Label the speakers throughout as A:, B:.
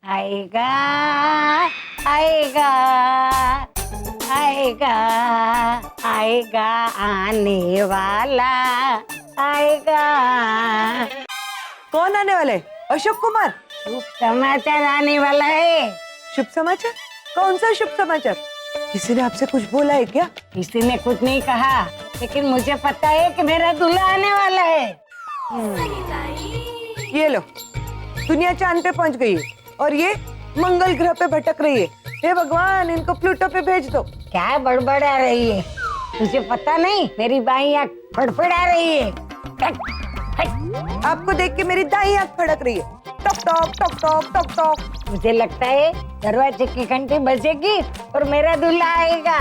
A: आएगा आएगा आएगा आएगा आने वाला आएगा।
B: कौन आने वाला है? अशोक कुमार।
A: शुभ समाचार आने वाला है।
B: शुभ समाचार? कौन सा शुभ समाचार? किसी ने आपसे कुछ बोला है क्या?
A: किसी ने कुछ नहीं कहा, लेकिन मुझे पता है कि मेरा दूल्हा आने वाला है।
B: ये लो, दुनिया चांद पे पहुंच गई है और ये मंगल ग्रह पे भटक रही है। हे भगवान, इनको प्लूटो पे भेज दो।
A: क्या बड़बड़ा रही है? तुझे पता नहीं मेरी बाईं आंख फड़फड़ा रही है।
B: आपको देख के मेरी दाईं आंख फड़क रही है। Talk talk talk talk talk talk.
A: मुझे लगता है दरवाजे की घंटी बजेगी और मेरा दूल्हा आएगा।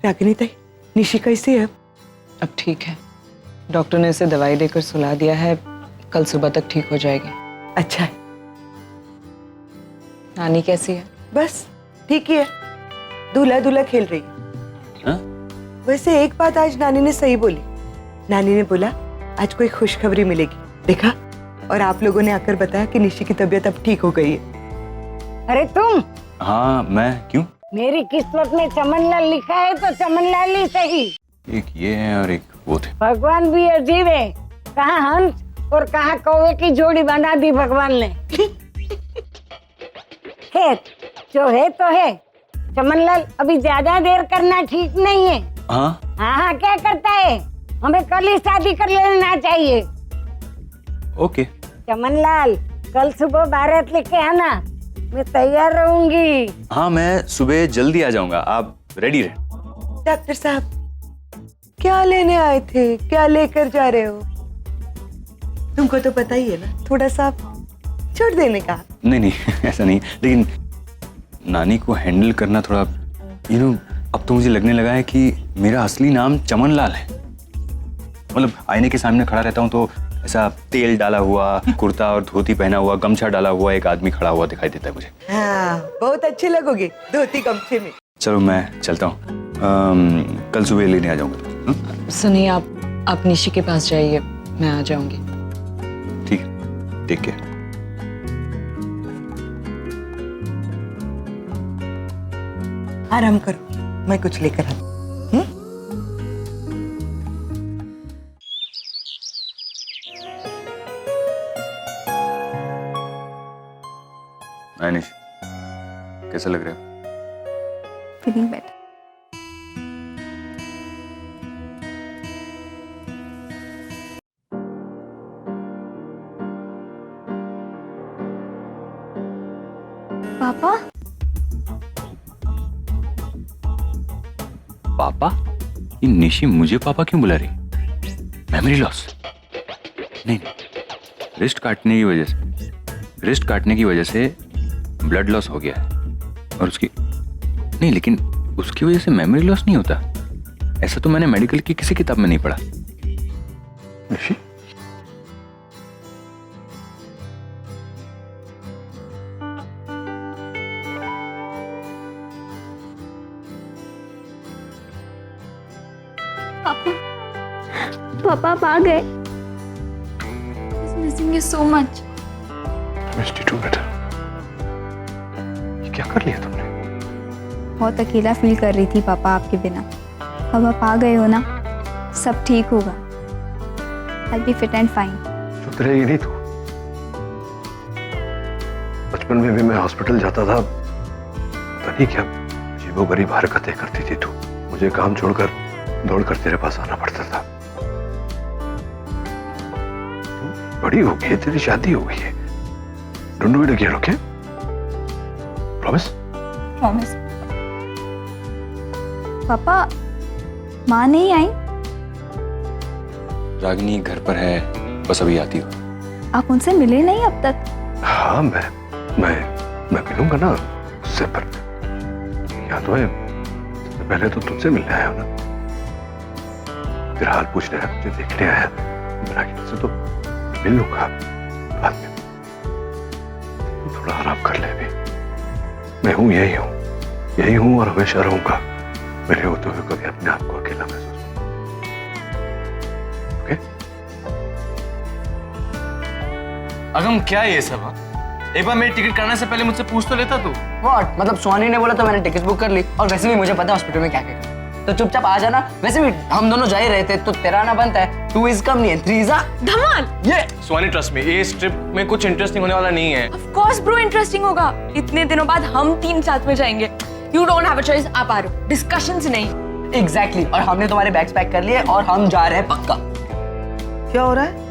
B: रागिनी ताई, निशी कैसी है?
C: अब ठीक है, डॉक्टर ने इसे दवाई देकर सुला दिया है, कल सुबह तक ठीक हो जाएगी।
B: अच्छा है।
C: नानी कैसी है?
B: बस ठीक ही है, दूल्हा दूल्हा खेल रही है।
D: हाँ?
B: वैसे एक बात आज नानी ने सही बोली। नानी ने बोला आज कोई खुशखबरी मिलेगी, देखा? और आप लोगों ने आकर बताया कि निशी की तबीयत अब ठीक हो गई है।
A: अरे तुम?
D: हाँ, मैं क्यों?
A: मेरी किस्मत में चमनलाल लिखा है तो चमनलाल ही सही।
D: एक ये है और एक वो थे।
A: भगवान भी अजीब है, कहाँ हंस और कहाँ कौवे की जोड़ी बना दी भगवान ने। है जो है तो है। चमनलाल, अभी ज्यादा देर करना ठीक नहीं है।
D: हाँ?
A: हाँ, क्या करता है? हमें कल ही शादी कर लेना चाहिए।
D: ओके।
A: चमनलाल, कल सुबह बारात लेके आना, मैं तैयार रहूंगी।
D: हाँ, मैं सुबह जल्दी आ जाऊंगा, आप रेडी रहे।
B: डॉक्टर साहब, क्या लेने आए थे? क्या लेकर जा रहे हो? तुमको तो पता ही है ना, थोड़ा सा छोड़ देने का।
D: नहीं नहीं ऐसा नहीं, लेकिन नानी को हैंडल करना थोड़ा अब तो मुझे लगने लगा है कि मेरा असली नाम चमनलाल है। मतलब आईने के सामने खड़ा रहता हूँ तो ऐसा तेल डाला हुआ कुर्ता और धोती पहना हुआ, गमछा डाला हुआ एक आदमी खड़ा हुआ दिखाई देता है मुझे।
B: हाँ, बहुत अच्छे लगोगे धोती गमछे में।
D: चलो मैं चलता हूँ, कल सुबह लेने आ जाऊंगा।
C: सुनिए, आप निशी के पास जाइए, मैं आ जाऊंगी।
D: ठीक है, टेक केयर।
B: आराम करो, मैं कुछ लेकर आती।
D: आनिश, कैसा लग रहा है?
E: Feeling better. पापा?
D: पापा? ये निशी मुझे पापा क्यों बुला रही? Memory loss? नहीं, रिस्ट काटने की वजह से ब्लड लॉस हो गया है और उसकी नहीं, लेकिन उसकी वजह से मेमोरी लॉस नहीं होता। ऐसा तो मैंने मेडिकल की किसी किताब में नहीं पढ़ा। निशी?
E: पापा आप आ गए। Missing you so much.
F: Missed you too बेटा। ये क्या कर लिया तुमने?
E: बहुत अकेला फील कर रही थी पापा आपके बिना। अब आप आ गए हो ना, सब ठीक होगा। I'll be fit and fine।
F: चुप रहेगी नहीं तू? बचपन में भी मैं हॉस्पिटल जाता था, पता नहीं क्या अजीबोगरीब हरकतें करती थी तू। मुझे काम छोड़कर दौड़कर तेरे पास आना पड़ता था। बड़ी हो गई है, तेरी शादी हो गई है। Don't do it again, okay? Promise?
E: Promise. पापा, माँ नहीं आई?
D: रागिनी घर पर है, बस अभी आती हो।
E: आप उनसे मिले नहीं अब तक?
F: हाँ, मैं मिलूंगा ना उससे, पर याद तो है सबसे पहले तो तुमसे मिलने आया हूं ना। तेरा हाल पूछने आया, मुझे देखने आया। रागिनी से तो मिल लूंगा बाद में। थोड़ा आराम कर ले अभी। मैं हूं, यही हूं और हमेशा रहूंगा। मेरे होते हुए कभी अपने आप को अकेला महसूस नहीं। ओके?
G: अगम क्या है ये सब? हाँ? एक बार मेरी टिकट करने से पहले मुझसे पूछ तो लेता तू।
H: व्हाट? मतलब सोनी ने बोला तो मैंने टिकट बुक कर ली, और वैसे भी मुझे पता है हॉस्पिटल में क्या क्या करना। तो चुपचाप आ जाना। वैसे भी हम दोनों जा ही रहे थे, तो तेरा आना बनता है। 2 इज कम नहीं है, 3 इज
I: धमाल।
G: ये स्वानी ट्रस्ट में ये इस ट्रिप में कुछ इंटरेस्टिंग होने वाला नहीं है।
I: ऑफ कोर्स ब्रो, इंटरेस्टिंग होगा। इतने दिनों बाद हम 3 साथ में जाएंगे। You don't have a choice, आप आ रहे हो, डिस्कशंस नहीं।
H: एग्जैक्टली। और हमने तुम्हारे बैग्स पैक कर लिए और हम जा रहे हैं पक्का।
B: क्या हो रहा है?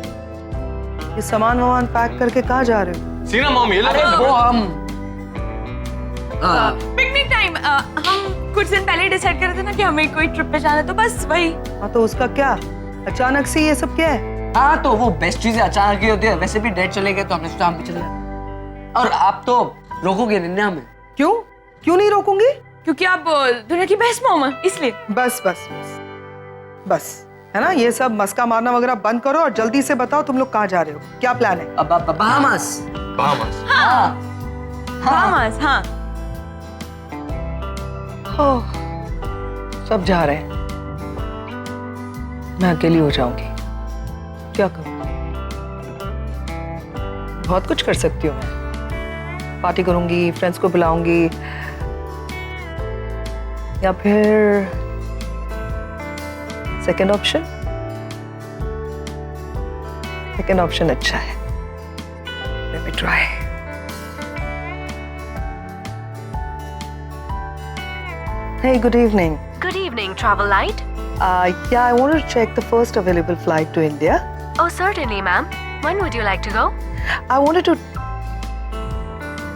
B: ये सामान वामान पैक करके कहाँ जा रहे हो?
G: सीना मॉम, ये
H: अरे वो हम
I: पिकनिक टाइम। हम कुछ दिन पहले डिसाइड कर रहे थे ना कि हमें कोई ट्रिप पे जाना है, तो बस वही।
B: हाँ तो उसका क्या? अचानक से ये सब क्या है?
H: हाँ तो वो बेस्ट चीजें अचानक ही होती है। वैसे भी डेट चले गए तो हमने सोचा हम भी चले जाए। और आप तो रोकोगे नहीं ना हमें?
B: क्यों? क्यों नहीं रोकूंगी?
I: क्योंकि आप दुनिया की बेस्ट मॉम है, इसलिए।
B: बस बस बस बस, है ना? ये सब मस्का मारना वगैरह बंद करो और जल्दी से बताओ तुम लोग कहाँ जा रहे हो, क्या प्लान है?
H: अब बहामास।
G: बहामास।
I: बहामास, हाँ।
B: ओह, सब जा रहे हैं, मैं अकेली हो जाऊंगी। क्या करूं? बहुत कुछ कर सकती हूँ मैं। पार्टी करूंगी, फ्रेंड्स को बुलाऊंगी, या फिर सेकंड ऑप्शन। सेकंड ऑप्शन अच्छा है। Let me try. Hey, good evening.
J: Good evening, Travel Light.
B: Yeah, I wanted to check the first available flight to India.
J: Oh, certainly, ma'am. When would you like to go?
B: I wanted to...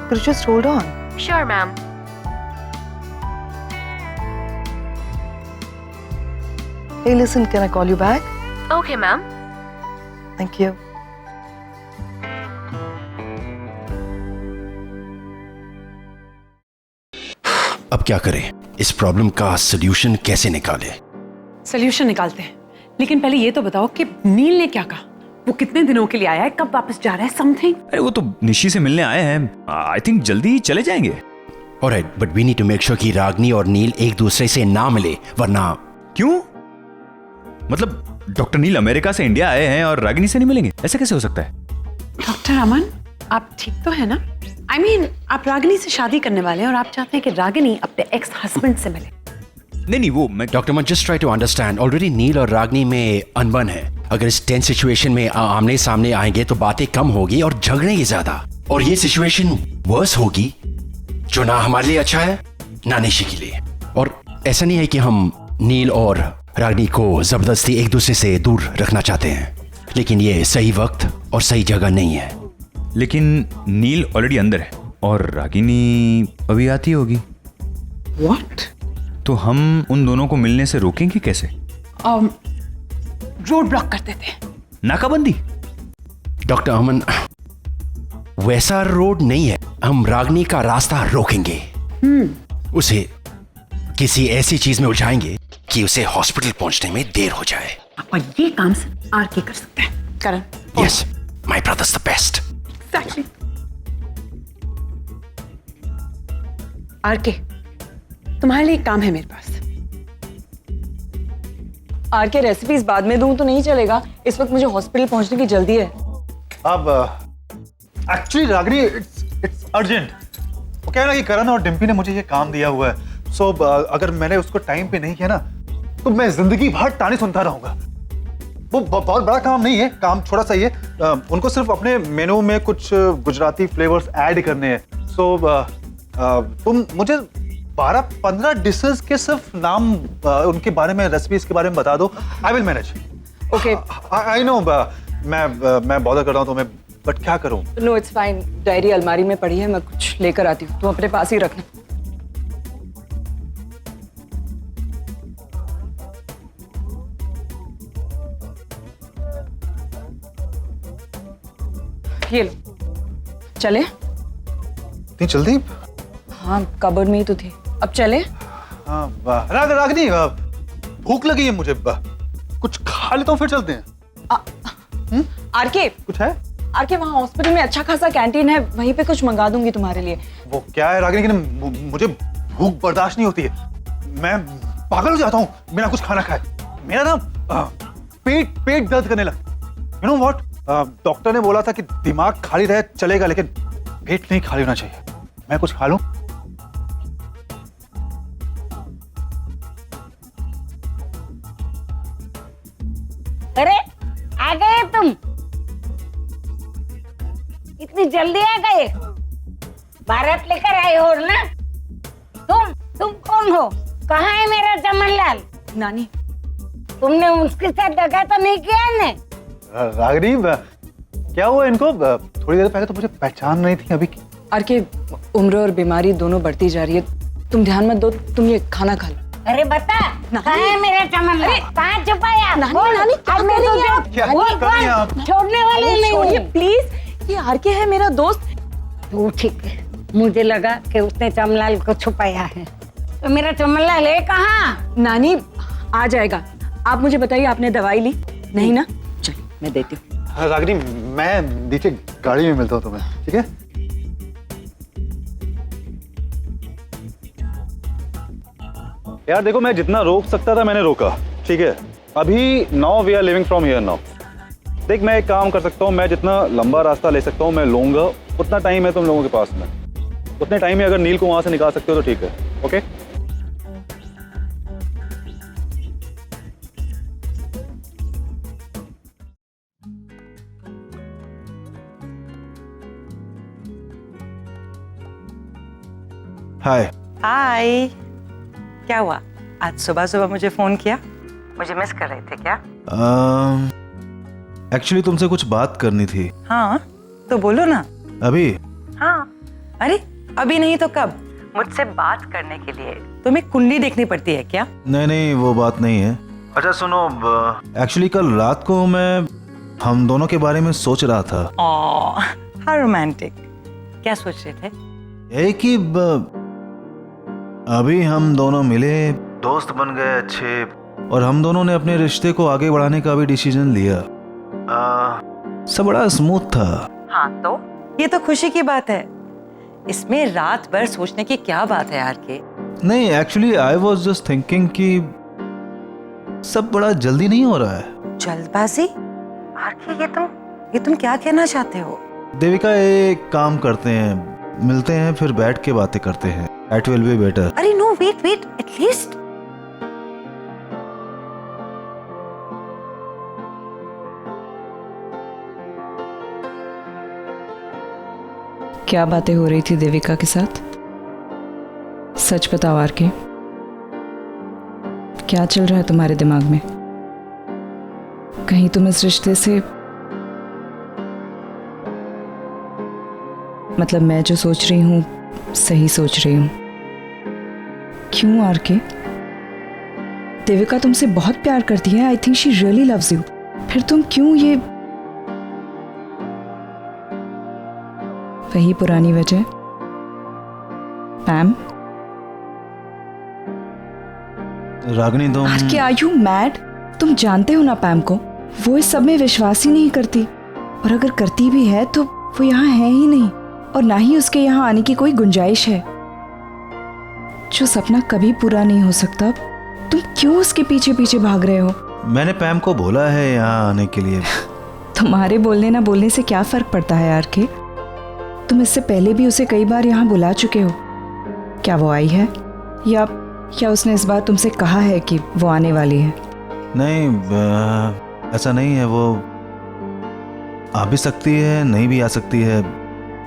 B: Could you just hold on?
J: Sure, ma'am.
B: Hey, listen, can I call you back?
J: Okay, ma'am.
B: Thank you.
K: अब क्या करें? इस problem का solution कैसे निकालें?
L: Solution निकालते हैं, लेकिन पहले ये तो बताओ कि नील ने क्या कहा? वो कितने दिनों के लिए आया है, कब वापस जा रहा है, समथिंग?
D: अरे वो तो निशी से मिलने आए हैं। आई थिंक जल्दी ही चले जाएंगे।
K: Alright, but we need to make sure कि रागनी और नील एक दूसरे से ना मिले, वरना...
D: क्यों? मतलब डॉक्टर नील अमेरिका से इंडिया आए हैं और रागिनी से नहीं मिलेंगे? ऐसा कैसे हो सकता है?
L: डॉक्टर अमन, आप ठीक तो है ना? I mean, आप रागिनी से शादी करने वाले हैं और आप चाहते हैं कि रागिनी अपने एक्स हस्बैंड से मिले।
D: नहीं वो मैं...
K: doctor man, just try to understand. Already Neel और रागनी में अनबन है। अगर इस टेंस सिचुएशन में आमने सामने आएंगे तो बातें कम होगी और झगड़ेंगे ज्यादा, और ये सिचुएशन वर्स होगी, जो ना हमारे लिए अच्छा है ना निशी के लिए। और ऐसा नहीं है कि हम नील और रागनी को जबरदस्ती एक दूसरे से दूर रखना चाहते हैं, लेकिन ये सही वक्त और सही जगह नहीं है।
D: लेकिन नील ऑलरेडी अंदर है और रागिनी अभी आती होगी।
L: What?
D: तो हम उन दोनों को मिलने से रोकेंगे कैसे?
L: रोड ब्लॉक कर देते हैं।
K: नाकाबंदी? डॉक्टर अमन, वैसा रोड नहीं है। हम रागनी का रास्ता रोकेंगे। उसे किसी ऐसी चीज में उलझाएंगे कि उसे हॉस्पिटल पहुंचने में देर हो जाए।
L: और ये काम सिर्फ आर के कर सकते हैं। Karan?
K: Yes, my brothers the best.
L: Exactly. R K, तुम्हारे लिए एक काम है मेरे पास।
C: आर के रेसिपीज बाद में दूं तो नहीं चलेगा, इस वक्त मुझे हॉस्पिटल पहुंचने की जल्दी है।
M: अब एक्चुअली रागिनी, इट्स अर्जेंट। वो क्या है ना कि करण और डिम्पी ने मुझे ये काम दिया हुआ है। सो अगर मैंने उसको टाइम पे नहीं किया ना तो मैं जिंदगी भर ताने सुनता रहूंगा। वो बहुत बड़ा काम नहीं है, काम छोटा सा ही है। उनको सिर्फ अपने मेनू में कुछ गुजराती फ्लेवर्स ऐड करने हैं। सो तुम मुझे 12-15 डिशेस के सिर्फ नाम उनके बारे में, रेसिपीज के बारे में बता दो। I will manage.
C: Okay,
M: I know मैं बॉदर कर रहा हूँ तुम्हें, बट क्या करूँ?
C: No it's fine. डायरी अलमारी में पड़ी है, मैं कुछ लेकर आती हूँ, तुम अपने पास ही रखना। ये लो, चले?
M: इतनी जल्दी?
C: हाँ, कबर्ड में ही तो थी, अब चले?
M: हाँ, रागिनी, भूख लगी है मुझे, कुछ खा लेता हूँ फिर चलते हैं।
C: आर के,
M: कुछ है?
C: आर के, वहाँ हॉस्पिटल में अच्छा खासा कैंटीन है, वहीं पे कुछ मंगा दूंगी तुम्हारे लिए।
M: वो क्या है रागिनी कि मुझे भूख बर्दाश्त नहीं होती है, मैं पागल हो जाता हूँ बिना कुछ खाना खाए। मेरा ना पेट दर्द करने लगा। यू नो व्हाट, डॉक्टर ने बोला था कि दिमाग खाली रहे चलेगा, लेकिन पेट नहीं खाली होना चाहिए। मैं कुछ खा लूं?
A: अरे आ गए तुम, इतनी जल्दी आ गए? भारत लेकर आए हो ना? तुम कौन हो? कहाँ है मेरा चमनलाल?
C: नानी,
A: तुमने उसके साथ दगा तो नहीं किया ने?
M: रागिनी क्या हुआ इनको? थोड़ी देर पहले तो मुझे पहचान नहीं थी अभी।
C: आरके, उम्र और बीमारी दोनों बढ़ती जा रही है, तुम ध्यान मत दो, तुम ये खाना खा लो।
A: अरे बता, कहाँ है मेरा चमनलाल? कहाँ छुपाया?
C: नानी, क्या कर रही हैं आप?
M: क्या कर रही हैं आप?
A: छोड़ने वाले नहीं
C: छोड़िए
A: हूँ।
C: प्लीज, ये आरके है मेरा दोस्त।
A: तू ठीक है, मुझे लगा कि उसने चमनलाल को छुपाया है। तो मेरा चमनलाल है कहाँ?
C: नानी आ जाएगा, आप मुझे बताइए, आपने दवाई ली? नहीं ना? चलिए मैं देती हूँ।
M: रागिनी मैं नीचे गाड़ी में मिलता हूँ तुम्हें, ठीक है? यार देखो, मैं जितना रोक सकता था मैंने रोका, ठीक है? अभी now we are living from here now. देख, मैं एक काम कर सकता हूँ, मैं जितना लंबा रास्ता ले सकता हूँ मैं लूंगा, उतना टाइम है तुम लोगों के पास में। उतने टाइम में अगर नील को वहां से निकाल सकते हो तो ठीक है, ओके? हाय।
B: हाय, क्या हुआ? आज सुबह सुबह मुझे फोन किया, मुझे मिस कर रहे थे क्या?
M: एक्चुअली तुमसे कुछ बात करनी थी।
B: हाँ तो बोलो ना।
M: अभी?
B: हाँ, अरे अभी नहीं तो कब? मुझसे बात करने के लिए तुम्हें कुंडली देखनी पड़ती है क्या?
M: नहीं, वो बात नहीं है। अच्छा सुनो, एक्चुअली कल रात को मैं हम दोनों के बारे में सोच रहा था।
B: How romantic. क्या सोच रहे थे?
M: यही कि अभी हम दोनों मिले, दोस्त बन गए अच्छे, और हम दोनों ने अपने रिश्ते को आगे बढ़ाने का भी डिसीजन लिया। सब बड़ा स्मूथ था।
B: हाँ तो ये तो खुशी की बात है, इसमें रात भर सोचने की क्या बात है यार के?
M: नहीं, actually I was just thinking कि सब बड़ा जल्दी नहीं हो रहा है।
B: जल्दबाजी? आरके, ये तुम क्या कहना चाहते हो?
M: देविका, एक काम करते हैं, मिलते हैं फिर बैठ के बातें करते हैं। That will be better.
B: अरे नो, वेट एटलीस्ट
C: क्या बातें हो रही थी देविका के साथ? सच बताओ आरके, क्या चल रहा है तुम्हारे दिमाग में? कहीं तुम इस रिश्ते से, मतलब मैं जो सोच रही हूँ सही सोच रही हूँ? क्यों आरके? देविका तुमसे बहुत प्यार करती है, I think she really loves you, फिर तुम क्यों ये? वही पुरानी वजह, पैम।
M: रागिनी तुम
C: आरके, आर यू मैड? तुम जानते हो ना पैम को, वो इस सब में विश्वास ही नहीं करती, और अगर करती भी है तो वो यहाँ है ही नहीं, और ना ही उसके यहाँ आने की कोई गुंजाइश है। जो सपना कभी पूरा नहीं हो सकता, तुम क्यों उसके पीछे पीछे भाग रहे हो?
M: मैंने पैम को बोला है यहाँ आने के लिए।
C: तुम्हारे बोलने ना बोलने से क्या फर्क पड़ता है यार के? तुम इससे पहले भी उसे कई बार यहाँ बुला चुके हो। क्या वो आई है, या उसने इस बार तुमसे कहा है कि वो आने वाली है?
M: नहीं, ऐसा नहीं है। वो आ भी सकती है, नहीं भी आ सकती है,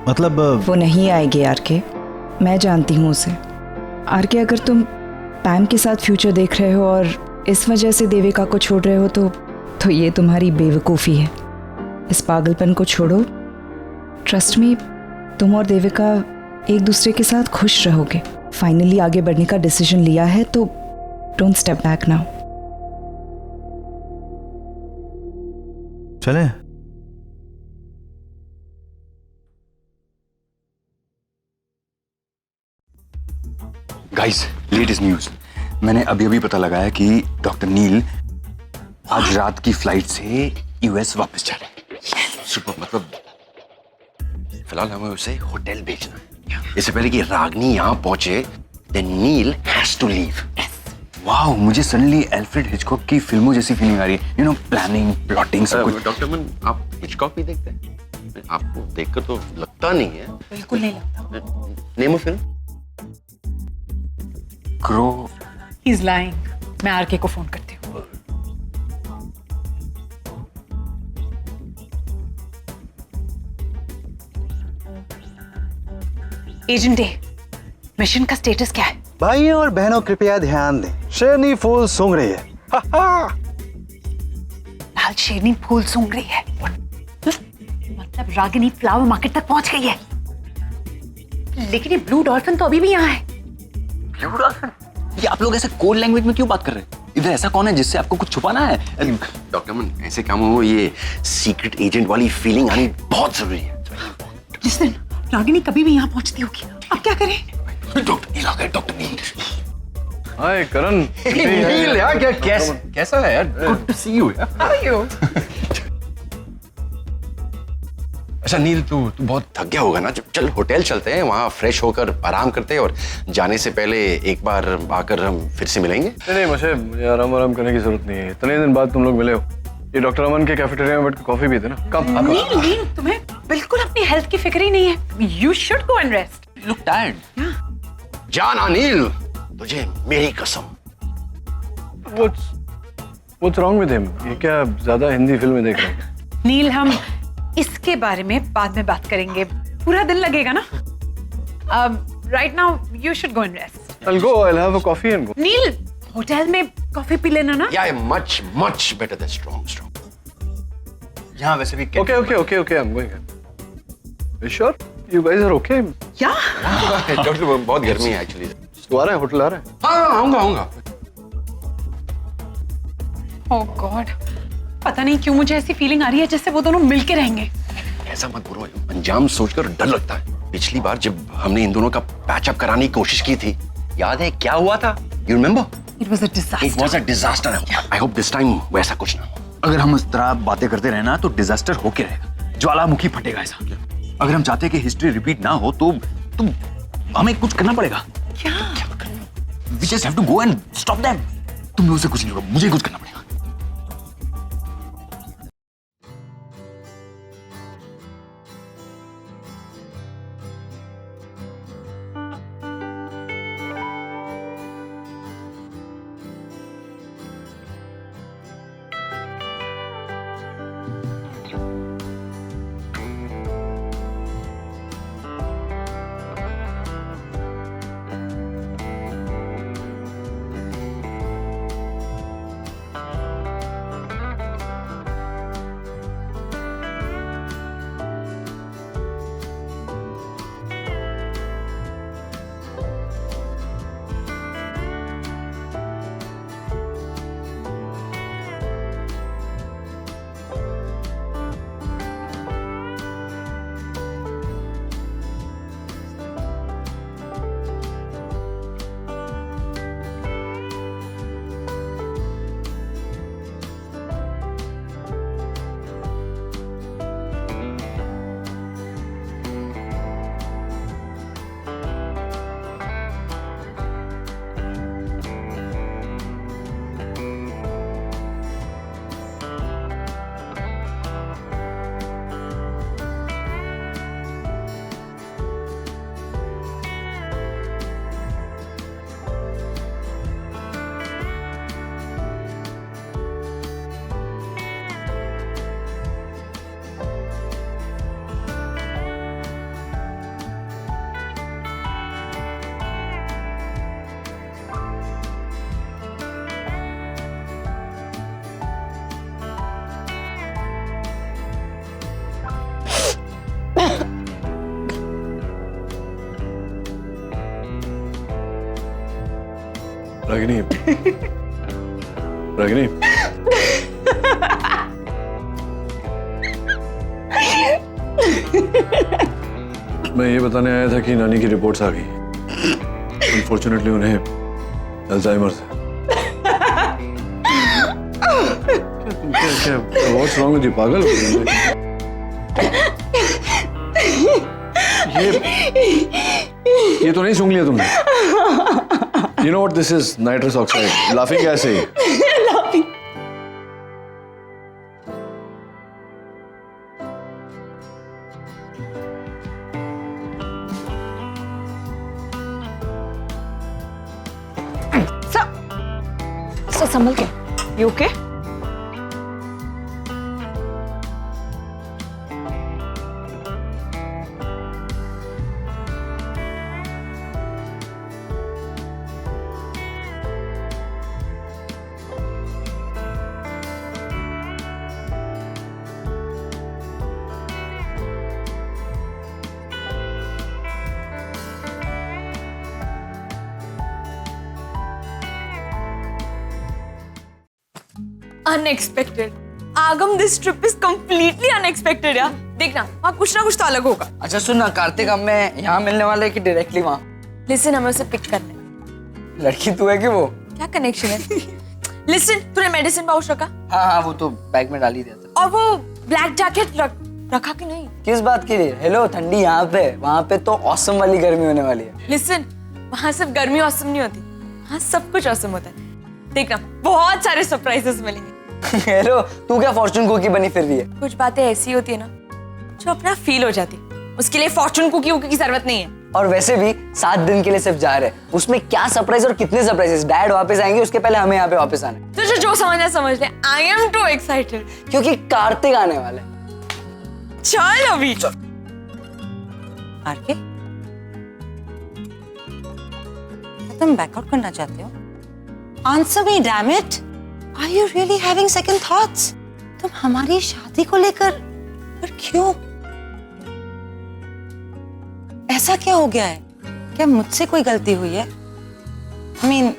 M: मतलब
C: वो नहीं आएगी यार के, मैं जानती हूँ उसे। आर के, अगर तुम पैम के साथ फ्यूचर देख रहे हो और इस वजह से देविका को छोड़ रहे हो तो ये तुम्हारी बेवकूफ़ी है। इस पागलपन को छोड़ो। ट्रस्ट मी, तुम और देविका एक दूसरे के साथ खुश रहोगे। फाइनली आगे बढ़ने का डिसीजन लिया है तो डोंट स्टेप बैक नाउ।
M: चलें?
D: Guys, latest news. मैंने अभी पता लगाया कि डॉक्टर नील आज रात की फ्लाइट से यूएस वापस जा रहे हैं। सुपर, मतलब फिलहाल हमें उसे होटल भेजना है।
K: इससे पहले कि रागनी यहाँ पहुंचे, then nil has to leave.
D: वाह, मुझे सडनली एल्फ्रेड हिचकॉक की फिल्मों जैसी फीलिंग आ रही है। यू नो, प्लानिंग, प्लॉटिंग, सब कुछ।
K: डॉक्टर मन, आप हिचकॉक भी देखते हैं? आपको देखकर तो लगता नहीं है।
L: बिल्कुल नहीं लगता।
K: Name of film?
D: Crow.
L: He is lying. मैं आरके को फोन करती हूँ। एजेंट ए, मिशन का स्टेटस क्या है?
M: भाइयों और बहनों कृपया ध्यान दें, शेरनी फूल सूंघ रही है।
L: लाल शेरनी फूल सूंघ रही है, मतलब रागिनी फ्लावर मार्केट तक पहुंच गई है। लेकिन ये ब्लू डॉल्फिन तो अभी भी यहाँ है।
D: Blue dolphin? ये आप लोग ऐसे कोड लैंग्वेज में क्यों बात कर रहे हैं? इधर ऐसा कौन है जिससे आपको कुछ छुपाना है?
K: डॉक्टर मन, ऐसे काम हो, ये सीक्रेट एजेंट वाली फीलिंग आनी बहुत जरूरी है।
L: लिसन, रागिनी कभी भी यहाँ पहुंचती होगी, अब क्या करें?
K: डॉक्टर नील आ गए, डॉक्टर नील।
F: हाय करण।
K: नील यार, कैसा है यार? गुड टू सी यू यार।
L: How are you?
K: अच्छा नील, तू बहुत थक गया होगा ना? चल होटल चलते हैं, वहाँ फ्रेश होकर आराम करते हैं और जाने से पहले एक बार आकर हम फिर से मिलेंगे।
F: नहीं मुझे आराम करने की जरूरत नहीं है। इतने दिन बाद तुम लोग मिले हो। ये डॉक्टर अमन के कैफेटेरिया में बैठ के कॉफी पीते ना। कब?
L: नील, तुम्हें बिल्कुल अपनी हेल्थ की फिक्र ही नहीं है। You should go and rest.
D: You look tired.
K: जाना नील, तुझे मेरी कसम।
F: What's wrong with him? ये क्या ज्यादा हिंदी फिल्में देख रहे हैं?
L: नील, हम इसके बारे में बाद में बात करेंगे। पूरा दिन लगेगा ना। Right now you should go and rest.
F: I'll go. I'll have a coffee and go.
L: Neel, hotel में कॉफी पी लेना ना।
K: Yeah, much better than strong.
D: यहाँ वैसे भी
F: Okay. I'm going. You sure? You guys are okay?
L: Yeah.
K: Doctor बहुत गर्मी है एक्चुअली।
F: तू आ रहा है? होटल आ रहा है?
K: हाँ, आऊंगा।
L: Oh God, पता नहीं क्यों मुझे ऐसी फीलिंग आ रही है जैसे वो दोनों मिलके रहेंगे।
K: ऐसा मत बोलो, अंजाम सोचकर डर लगता है। पिछली बार जब हमने इन दोनों का पैचअप कराने की कोशिश की थी, याद है क्या हुआ था? You remember?
L: It was a disaster.
K: It was a disaster. I hope this time वैसा कुछ ना हो।
D: अगर हम इस तरह बातें करते रहे ना तो डिजास्टर होके रहेगा, ज्वालामुखी फटेगा ऐसा। अगर हम चाहते हैं कि हिस्ट्री रिपीट ना हो तो हमें कुछ करना पड़ेगा।
L: क्या?
D: We just have to go and stop them. तुम लोगों से कुछ नहीं होगा, मुझे कुछ करना पड़ेगा।
F: रागिनी मैं ये बताने आया था कि नानी की रिपोर्ट्स आ गई। अनफॉर्चुनेटली उन्हें अल्जाइमर्स है। क्या व्हाट्स रॉन्ग विद यू? पागल हो गई? ये ये तो नहीं सूंघ लिया तुमने? You know what this is? Nitrous oxide. Laughing कैसे?
I: संभल के। You okay? Unexpected. आगम, this trip is completely unexpected यार। देखना, वहाँ कुछ ना कुछ तो अलग होगा।
H: अच्छा सुन ना, कार्तिक हमें यहाँ मिलने वाले हैं कि डायरेक्टली वहाँ?
I: Listen, हमें उसे पिक करना है।
H: लड़की तू है कि वो?
I: क्या कनेक्शन है? Listen, तूने मेडिसिन पाउच रखा?
H: हाँ, वो तो बैग में डाल ही दिया था।
I: और वो ब्लैक जैकेट रखा कि नहीं?
H: किस बात के लिए? हेलो, ठंडी यहाँ पे, वहाँ पे तो ऑसम वाली गर्मी होने वाली है।
I: Listen, वहाँ सिर्फ गर्मी ऑसम नहीं होती, वहाँ सब कुछ ऑसम होता है। देखना, बहुत सारे सरप्राइजेस मिलेंगे।
H: हेलो, तू क्या फॉर्चून कुकी बनी फिर रही है?
I: कुछ बातें ऐसी होती है ना जो अपना फील हो जाती, उसके लिए फॉर्चून कुकी की जरूरत नहीं है।
H: और वैसे भी 7 दिन के लिए सिर्फ जा रहे हैं, उसमें क्या सरप्राइज और कितने सरप्राइजेस? डैड वापस आएंगे, उसके पहले हमें यहाँ पे वापस आना है।
I: तुझे जो समझना समझ ले। आई एम टू एक्साइटेड
H: क्योंकि कार्तिक आने वाले।
I: चल अभी
L: आरके, तुम बैकआउट करना चाहते हो? Answer me, damn it. Are you really having second thoughts? तुम हमारी शादी को लेकर पर क्यों? ऐसा क्या हो गया है? क्या मुझसे कोई गलती हुई है? I mean,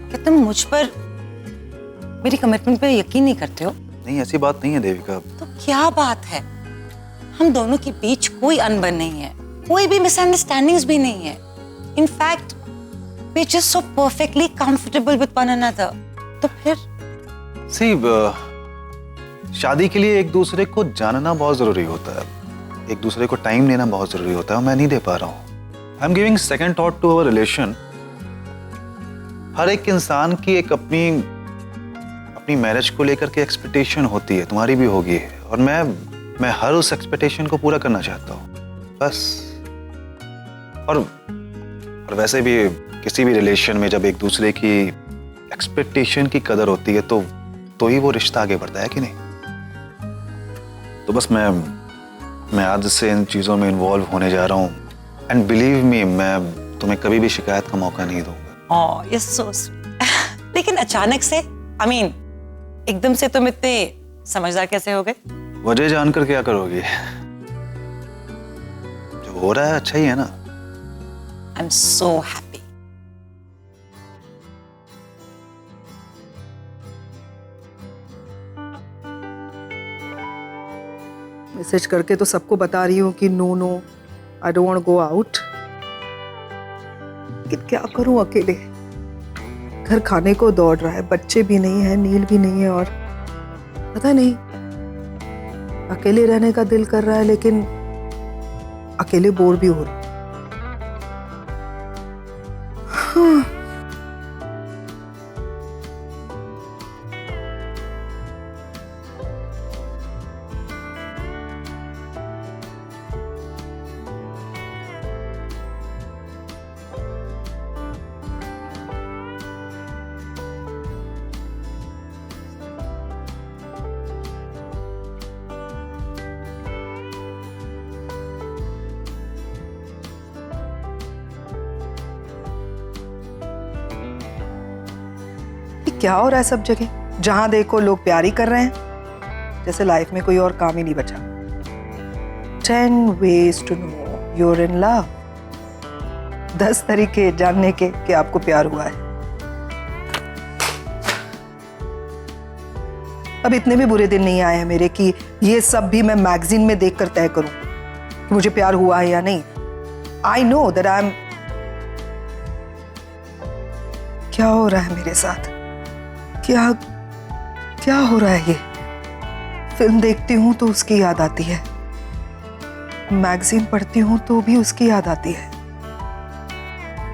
L: क्या तुम मुझ पर मेरी कमिटमेंट पे यकीन नहीं करते हो?
M: नहीं, ऐसी बात नहीं है देविका।
L: तो क्या बात है? हम दोनों के बीच कोई अनबन नहीं है, कोई भी मिसअंडरस्टैंडिंग्स भी नहीं है। In fact we are just so perfectly comfortable with one another. तो फिर
M: शादी के लिए एक दूसरे को जानना बहुत जरूरी होता है, एक दूसरे को टाइम देना बहुत जरूरी होता है, मैं नहीं दे पा रहा हूँ। I am giving second thought to our relation. हर एक इंसान की एक अपनी मैरिज को लेकर के एक्सपेक्टेशन होती है, तुम्हारी भी होगी, और मैं हर उस एक्सपेक्टेशन को पूरा करना चाहता हूँ बस। और वैसे भी किसी भी रिलेशन में जब एक दूसरे की एक्सपेक्टेशन की कदर होती है तो ही वो रिश्ता आगे बढ़ता है कि नहीं? तो बस मैं आज से इन चीजों में इन्वॉल्व होने जा रहा हूँ, एंड बिलीव मी, मैं तुम्हें कभी भी शिकायत का मौका नहीं दूंगा।
L: ओह, यू सो स्वीट। लेकिन अचानक से, आई मीन एकदम से तुम इतने समझदार कैसे हो गए?
M: वजह जानकर क्या करोगी? जो हो रहा है अच्छा ही है ना।
L: I am so happy.
N: Message करके तो सबको बता रही हूँ कि no I don't want go out, लेकिन क्या करूँ अकेले? घर खाने को दौड़ रहा है, बच्चे भी नहीं है, नील भी नहीं है, और पता नहीं अकेले रहने का दिल कर रहा है, लेकिन अकेले बोर भी हो रहा है। हाँ। क्या हो रहा है सब जगह? जहां देखो लोग प्यार ही कर रहे हैं, जैसे लाइफ में कोई और काम ही नहीं बचा। 10 ways to know you're in love। 10 तरीके जानने के कि आपको प्यार हुआ है। अब इतने भी बुरे दिन नहीं आए हैं मेरे कि ये सब भी मैं मैगजीन में देखकर तय करूं कि मुझे प्यार हुआ है या नहीं। I know that I am. क्या हो रहा है मेरे साथ? क्या हो रहा है? ये फिल्म देखती हूँ तो उसकी याद आती है, मैगजीन पढ़ती हूँ तो भी उसकी याद आती है,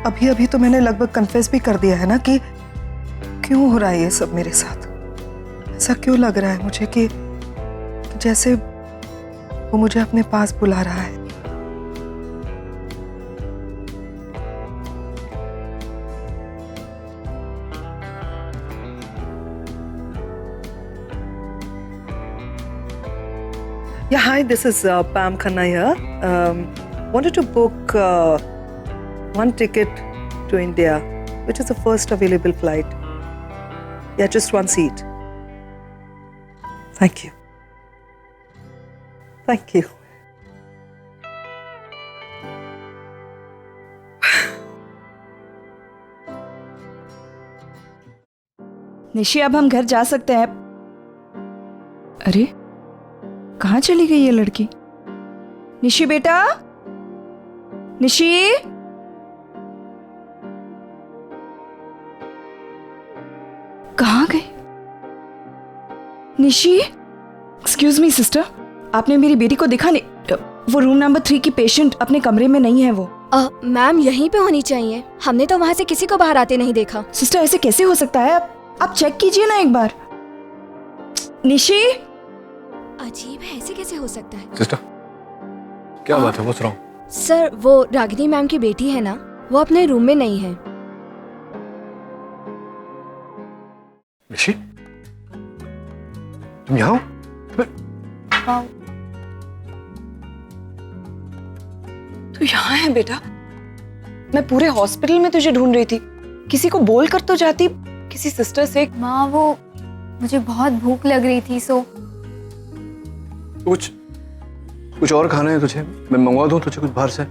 N: अभी अभी तो मैंने लगभग कन्फेस भी कर दिया है ना कि क्यों हो रहा है ये सब मेरे साथ। ऐसा क्यों लग रहा है मुझे कि जैसे वो मुझे अपने पास बुला रहा है। Yeah, hi, this is Pam Khanna here. Wanted to book one ticket to India, which is the first available flight. Yeah, just one seat. Thank you. Thank you.
C: Nishi, अब हम घर जा सकते हैं। अरे कहाँ चली गई ये लड़की? निशी बेटा, निशी, कहाँ गई निशी? एक्सक्यूज मी सिस्टर, आपने मेरी बेटी को देखा नहीं? वो रूम नंबर 3 की पेशेंट अपने कमरे में नहीं है। वो
O: मैम यहीं पे होनी चाहिए, हमने तो वहाँ से किसी को बाहर आते नहीं देखा।
C: सिस्टर ऐसे कैसे हो सकता है? आप चेक कीजिए ना एक बार। निशी,
O: अजीब है, ऐसे कैसे हो सकता है?
F: सिस्टर क्या बात है? What's wrong?
O: सर वो रागिनी मैम की बेटी है ना, वो अपने रूम में नहीं है।
F: निशी, तुम यहाँ हो?
C: तू यहाँ है बेटा? मैं पूरे हॉस्पिटल में तुझे ढूंढ रही थी। किसी को बोल कर तो जाती, किसी सिस्टर से।
E: माँ वो मुझे बहुत भूख लग रही थी, सो
F: कुछ और खाना है तुझे? मैं मंगवा दूं तुझे कुछ बाहर से?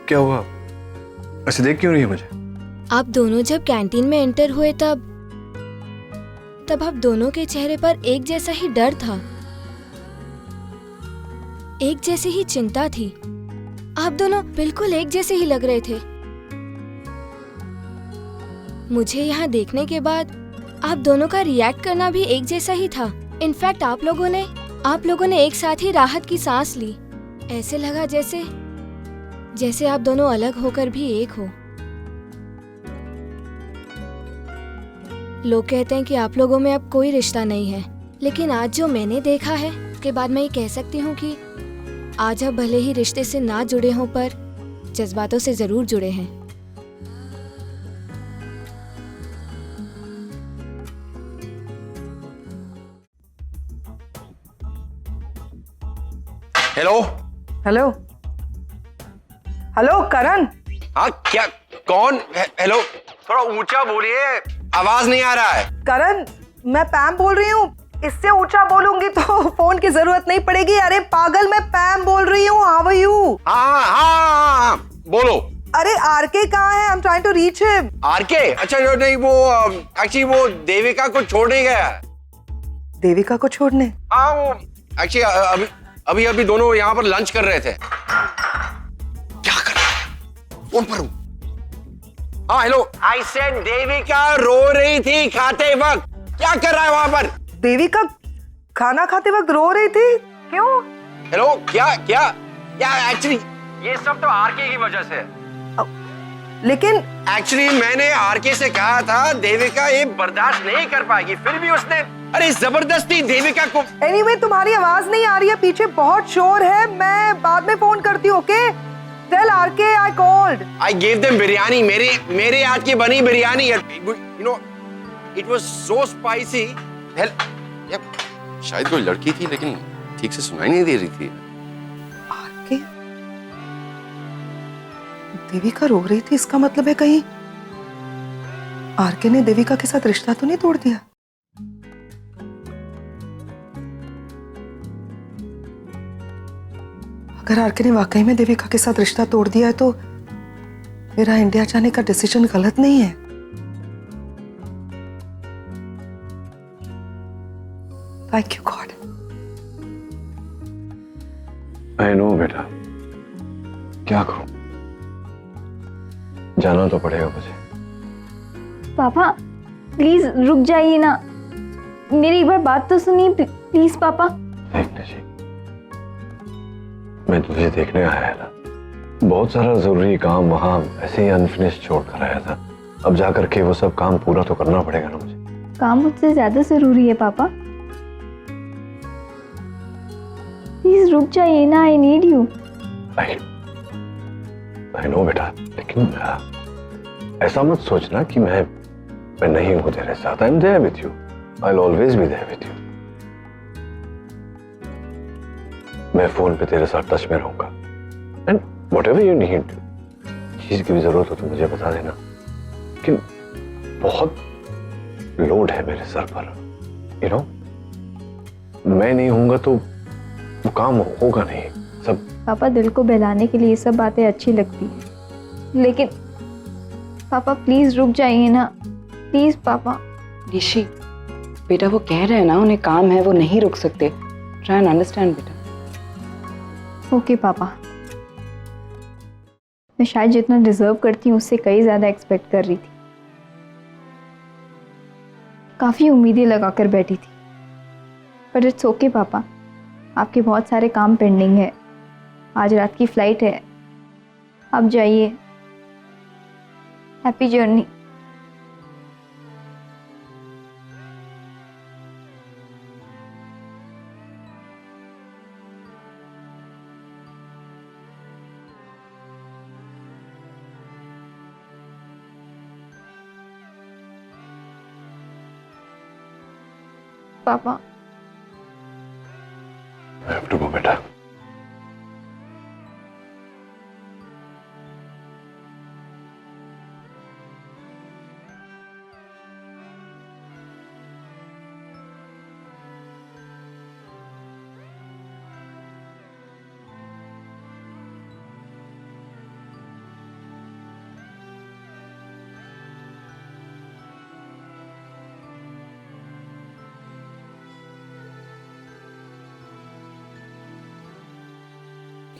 F: क्या हुआ? ऐसे देख क्यों रही है मुझे?
O: आप दोनों जब कैंटीन में एंटर हुए तब आप दोनों के चेहरे पर एक जैसा ही डर था, एक जैसी ही चिंता थी। आप दोनों बिल्कुल एक जैसे ही लग रहे थे। मुझे यहाँ देखने के बाद आप दोनों का रिएक्ट करना भी एक जैसा ही था। इनफैक्ट आप लोगों ने एक साथ ही राहत की सांस ली। ऐसे लगा जैसे आप दोनों अलग होकर भी एक हो। लोग कहते हैं कि आप लोगों में अब कोई रिश्ता नहीं है, लेकिन आज जो मैंने देखा है उसके बाद मैं ये कह सकती हूँ कि आज आप भले ही रिश्ते से ना जुड़े हों पर जज्बातों से जरूर जुड़े हैं।
K: हेलो
N: हेलो हेलो करण।
K: हाँ क्या? कौन? हेलो, थोड़ा ऊंचा बोलिए, आवाज नहीं आ रहा है।
N: करण, मैं पैम बोल रही हूँ। इससे ऊंचा बोलूंगी तो फोन की जरूरत नहीं पड़ेगी। अरे पागल, मैं पैम बोल रही हूँ। How are you?
K: हाँ, बोलो।
N: अरे आरके कहाँ है? I am trying to reach him.
K: RK? अच्छा नहीं, वो एक्चुअली वो देविका को छोड़ने गया।
N: देविका को छोड़ने?
K: हाँ, वो एक्चुअली अभी दोनों यहाँ पर लंच कर रहे थे। क्या कर रहा है? फोन पर हूँ। हाँ हेलो, आई सेड देविका रो रही थी खाते वक्त। क्या कर रहा है वहां पर?
N: देविका खाना खाते वक्त रो रही थी? क्यों?
K: हेलो, क्या एक्चुअली ये सब तो आरके की वजह से।
N: लेकिन
K: एक्चुअली मैंने आरके से कहा था देविका ये बर्दाश्त नहीं कर पाएगी, फिर भी उसने अरे जबरदस्ती देविका को।
N: एनीवे, तुम्हारी आवाज नहीं आ रही है, पीछे बहुत शोर है। मैं बाद में फोन करती हूँ। Okay, tell RK I called.
K: I give them biryani, मेरे हाथ की बनी biryani. You know it was so spicy. शायद कोई लड़की थी लेकिन ठीक से सुनाई नहीं दे रही थी।
N: आरके, देविका रो रही थी, इसका मतलब है कहीं आरके ने देविका के साथ रिश्ता तो नहीं तोड़ दिया? अगर आरके ने वाकई में देविका के साथ रिश्ता तोड़ दिया है तो मेरा इंडिया जाने का डिसीजन गलत नहीं है। Thank you God.
F: I know बेटा, क्या करूं, जाना तो पड़ेगा मुझे।
E: पापा प्लीज रुक जाइए ना, मेरी एक बार बात तो सुनिए प्लीज पापा।
F: देख मैं तुझे देखने आया है ना, बहुत सारा जरूरी काम वहां ऐसे ही अनफिनिश छोड़ कर आया था। अब जाकर के वो सब काम पूरा तो करना पड़ेगा ना मुझे।
E: काम मुझसे ज्यादा जरूरी है पापा। प्लीज रुक जाइए ना, I need you.
F: I know बेटा, लेकिन ऐसा मत सोचना कि मैं नहीं हूं तेरे साथ। I am there with you, I will always be there with you. मैं फोन पे तेरे साथ टच में रहूंगा एंड व्हाटएवर यू नीड, चीज की भी जरूरत हो तो मुझे बता देना। लेकिन बहुत लोड है मेरे सर पर, यू नो, मैं नहीं होऊंगा तो वो काम होगा नहीं सब।
E: पापा दिल को बहलाने के लिए ये सब बातें अच्छी लगती है, लेकिन पापा प्लीज रुक जाइए ना, प्लीज पापा।
C: निशी बेटा, वो कह रहे हैं ना उन्हें काम है, वो नहीं रुक सकते। ट्राई एंड अंडरस्टैंड बेटा।
E: ओके पापा, मैं शायद जितना डिजर्व करती हूँ उससे कई ज्यादा एक्सपेक्ट कर रही थी। काफी उम्मीदें लगाकर बैठी थी, पर इट्स ओके पापा, आपके बहुत सारे काम पेंडिंग है। आज रात की फ्लाइट है, आप जाइए। Happy journey. पापा
F: I have to go, बेटा।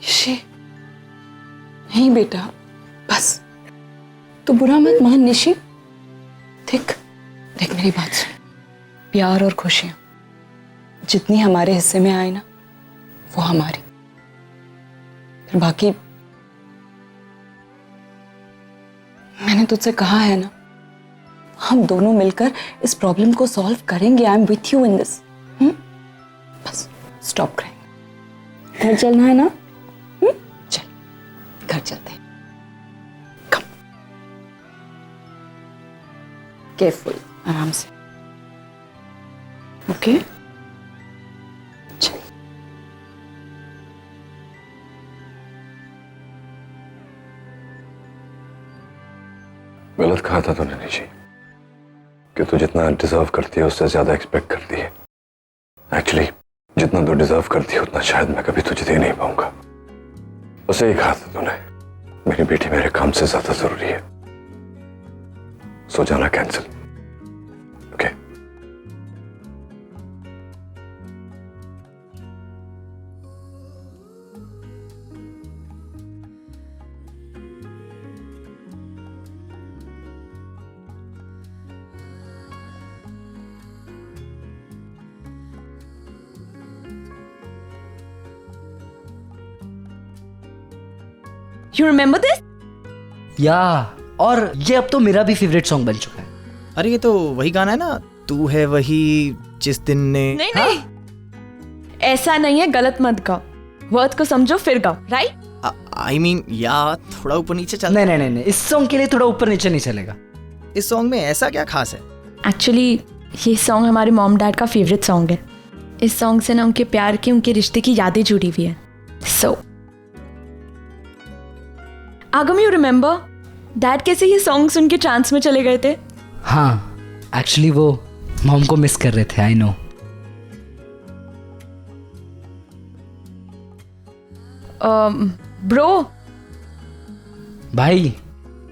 C: निशी, नहीं बेटा, बस तू बुरा मत मान निशी। देख देख मेरी बात सुन, प्यार और खुशियां जितनी हमारे हिस्से में आए ना, वो हमारी, फिर बाकी मैंने तुझसे कहा है ना, हम दोनों मिलकर इस प्रॉब्लम को सॉल्व करेंगे। I am with you in this. Bus stop करेंगे। घर चलना है ना? चल घर चलते हैं। कम, केयरफुल, आराम से। ओके चल।
F: गलत कहा था तूने निशी, कि तू जितना डिजर्व करती है उससे ज्यादा एक्सपेक्ट करती है। एक्चुअली जितना तू डिजर्व करती है उतना शायद मैं कभी तुझे दे नहीं पाऊंगा। उसे ही कहा था तूने, मेरी बेटी मेरे काम से ज्यादा जरूरी है। सो जाना cancel, okay?
I: You remember this?
P: या और ये अब तो मेरा भी फेवरेट सॉन्ग बन चुका है।
Q: अरे ये तो वही गाना है ना, तू है वही जिस दिन ने।
I: नहीं नहीं, ऐसा नहीं है, गलत मत गाओ। वर्ड को समझो फिर गाओ, राइट?
Q: आई मीन या थोड़ा ऊपर नीचे चल।
P: नहीं नहीं नहीं नहीं, इस सॉन्ग के लिए थोड़ा ऊपर नीचे नहीं चलेगा।
Q: इस सॉन्ग में ऐसा क्या खास है?
I: एक्चुअली ये सॉन्ग हमारे मॉम डैड का फेवरेट सॉन्ग है। इस सॉन्ग से ना उनके प्यार की, उनके रिश्ते की यादें जुड़ी हुई है। सो आगम, यू रिमेम्बर डैड कैसे ये सॉन्ग सुन के ट्रांस में चले गए थे?
P: हाँ, एक्चुअली वो मॉम को मिस कर रहे थे। I know.
I: ब्रो
P: भाई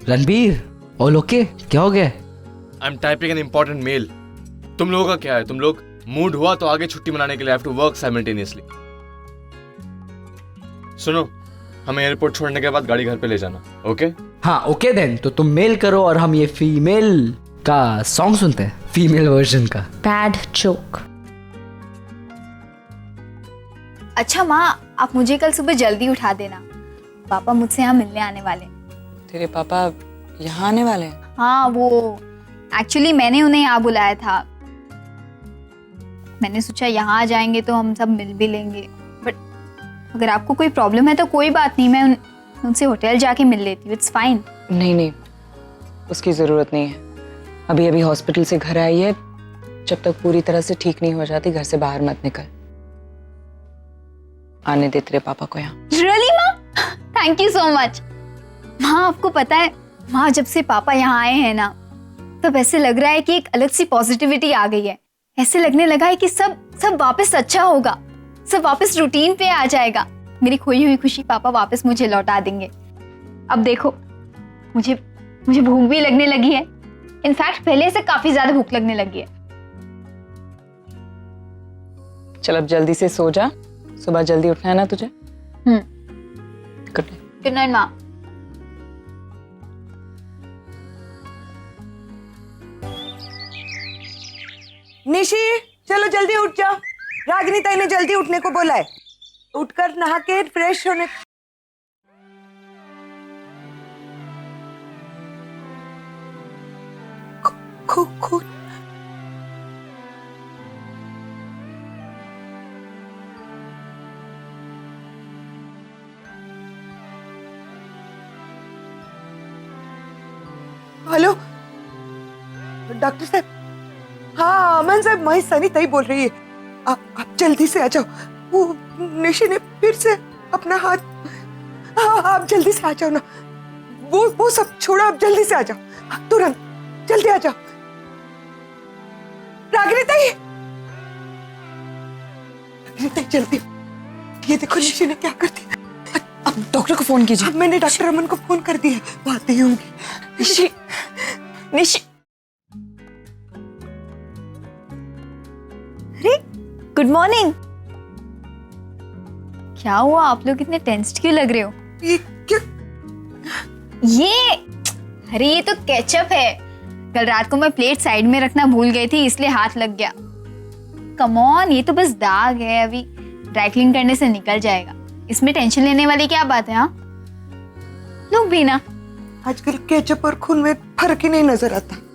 P: रणबीर, ऑल ओके? क्या हो गया?
G: I am typing an important mail. तुम लोगों का क्या है? तुम लोग मूड हुआ तो आगे छुट्टी मनाने के लिए हैव टू वर्क साइमल्टेनियसली। सुनो, हमें एयरपोर्ट छोड़ने के बाद गाड़ी घर पे ले जाना, ओके?
P: हाँ ओके देन, तो तुम मेल करो और हम ये फीमेल का सॉन्ग सुनते हैं, फीमेल वर्जन का।
I: Bad joke.
E: अच्छा माँ, आप मुझे कल सुबह जल्दी उठा देना। पापा मुझसे यहाँ मिलने आने वाले हैं।
L: तेरे पापा यहाँ आने वाले हैं?
E: हाँ, वो एक्चुअली मैंने उन्हें यहाँ बुलाया था। मैंने सोचा यहाँ आ जाएंगे तो हम सब मिल भी लेंगे, बट अगर आपको कोई प्रॉब्लम है तो कोई बात नहीं, मैं उनसे होटल जाके मिल लेती हूँ। It's fine.
L: नहीं नहीं, उसकी ज़रूरत नहीं है। अभी अभी हॉस्पिटल से घर आई है, जब तक पूरी तरह से ठीक नहीं हो जाती घर से बाहर मत निकल। आने दे तेरे पापा को यहाँ।
E: रियली माँ? Thank you so much. माँ आपको पता है, माँ जब से पापा यहाँ आए हैं ना, तब ऐसे लग रहा है कि एक अलग सी पॉजिटिविटी आ गई है। ऐसे लगने लगा है कि सब वापस अच्छा होगा, सब वापस रूटीन पे आ जाएगा। मेरी खोई हुई खुशी पापा वापस मुझे लौटा देंगे। अब देखो, मुझे भूख भी लगने लगी है। इनफैक्ट पहले से काफी ज्यादा भूख लगने लगी है।
L: चल अब जल्दी से सो जा, सुबह जल्दी उठना है ना तुझे।
E: गुड नाइट माँ।
B: निशी, चलो जल्दी उठ जाओ। रागिनी ताई ने जल्दी उठने को बोला है। उठकर नहा के फ्रेश होने। खून। हेलो डॉक्टर साहब। हाँ अमन साहब, मैं सनी ताई बोल रही है। आप जल्दी से आ जाओ। वो निशी ने फिर से अपना हाथ। हाँ आप जल्दी से आ जाओ ना। वो सब छोड़ो, आप जल्दी से आ जाओ, तुरंत जल्दी आ जाओ। रागिनी ताई, जल्दी। ये देखो निशी ने क्या कर दिया।
L: अब डॉक्टर को फोन कीजिए।
B: मैंने डॉक्टर अमन को फोन कर दिया, वो आते ही होंगे।
L: निशी, निशी।
E: अरे गुड मॉर्निंग। क्या हुआ, आप लोग इतने टेंस्ड क्यों लग रहे हो?
B: ये क्या?
E: अरे ये तो केचप है। कल रात को मैं प्लेट साइड में रखना भूल गई थी, इसलिए हाथ लग गया। कम ऑन, ये तो बस दाग है, अभी ड्राई क्लीन करने से निकल जाएगा। इसमें टेंशन लेने वाली क्या बात है? हाँ लोग भी ना,
B: आजकल केचप और खून में फर्क ही नहीं नजर आता।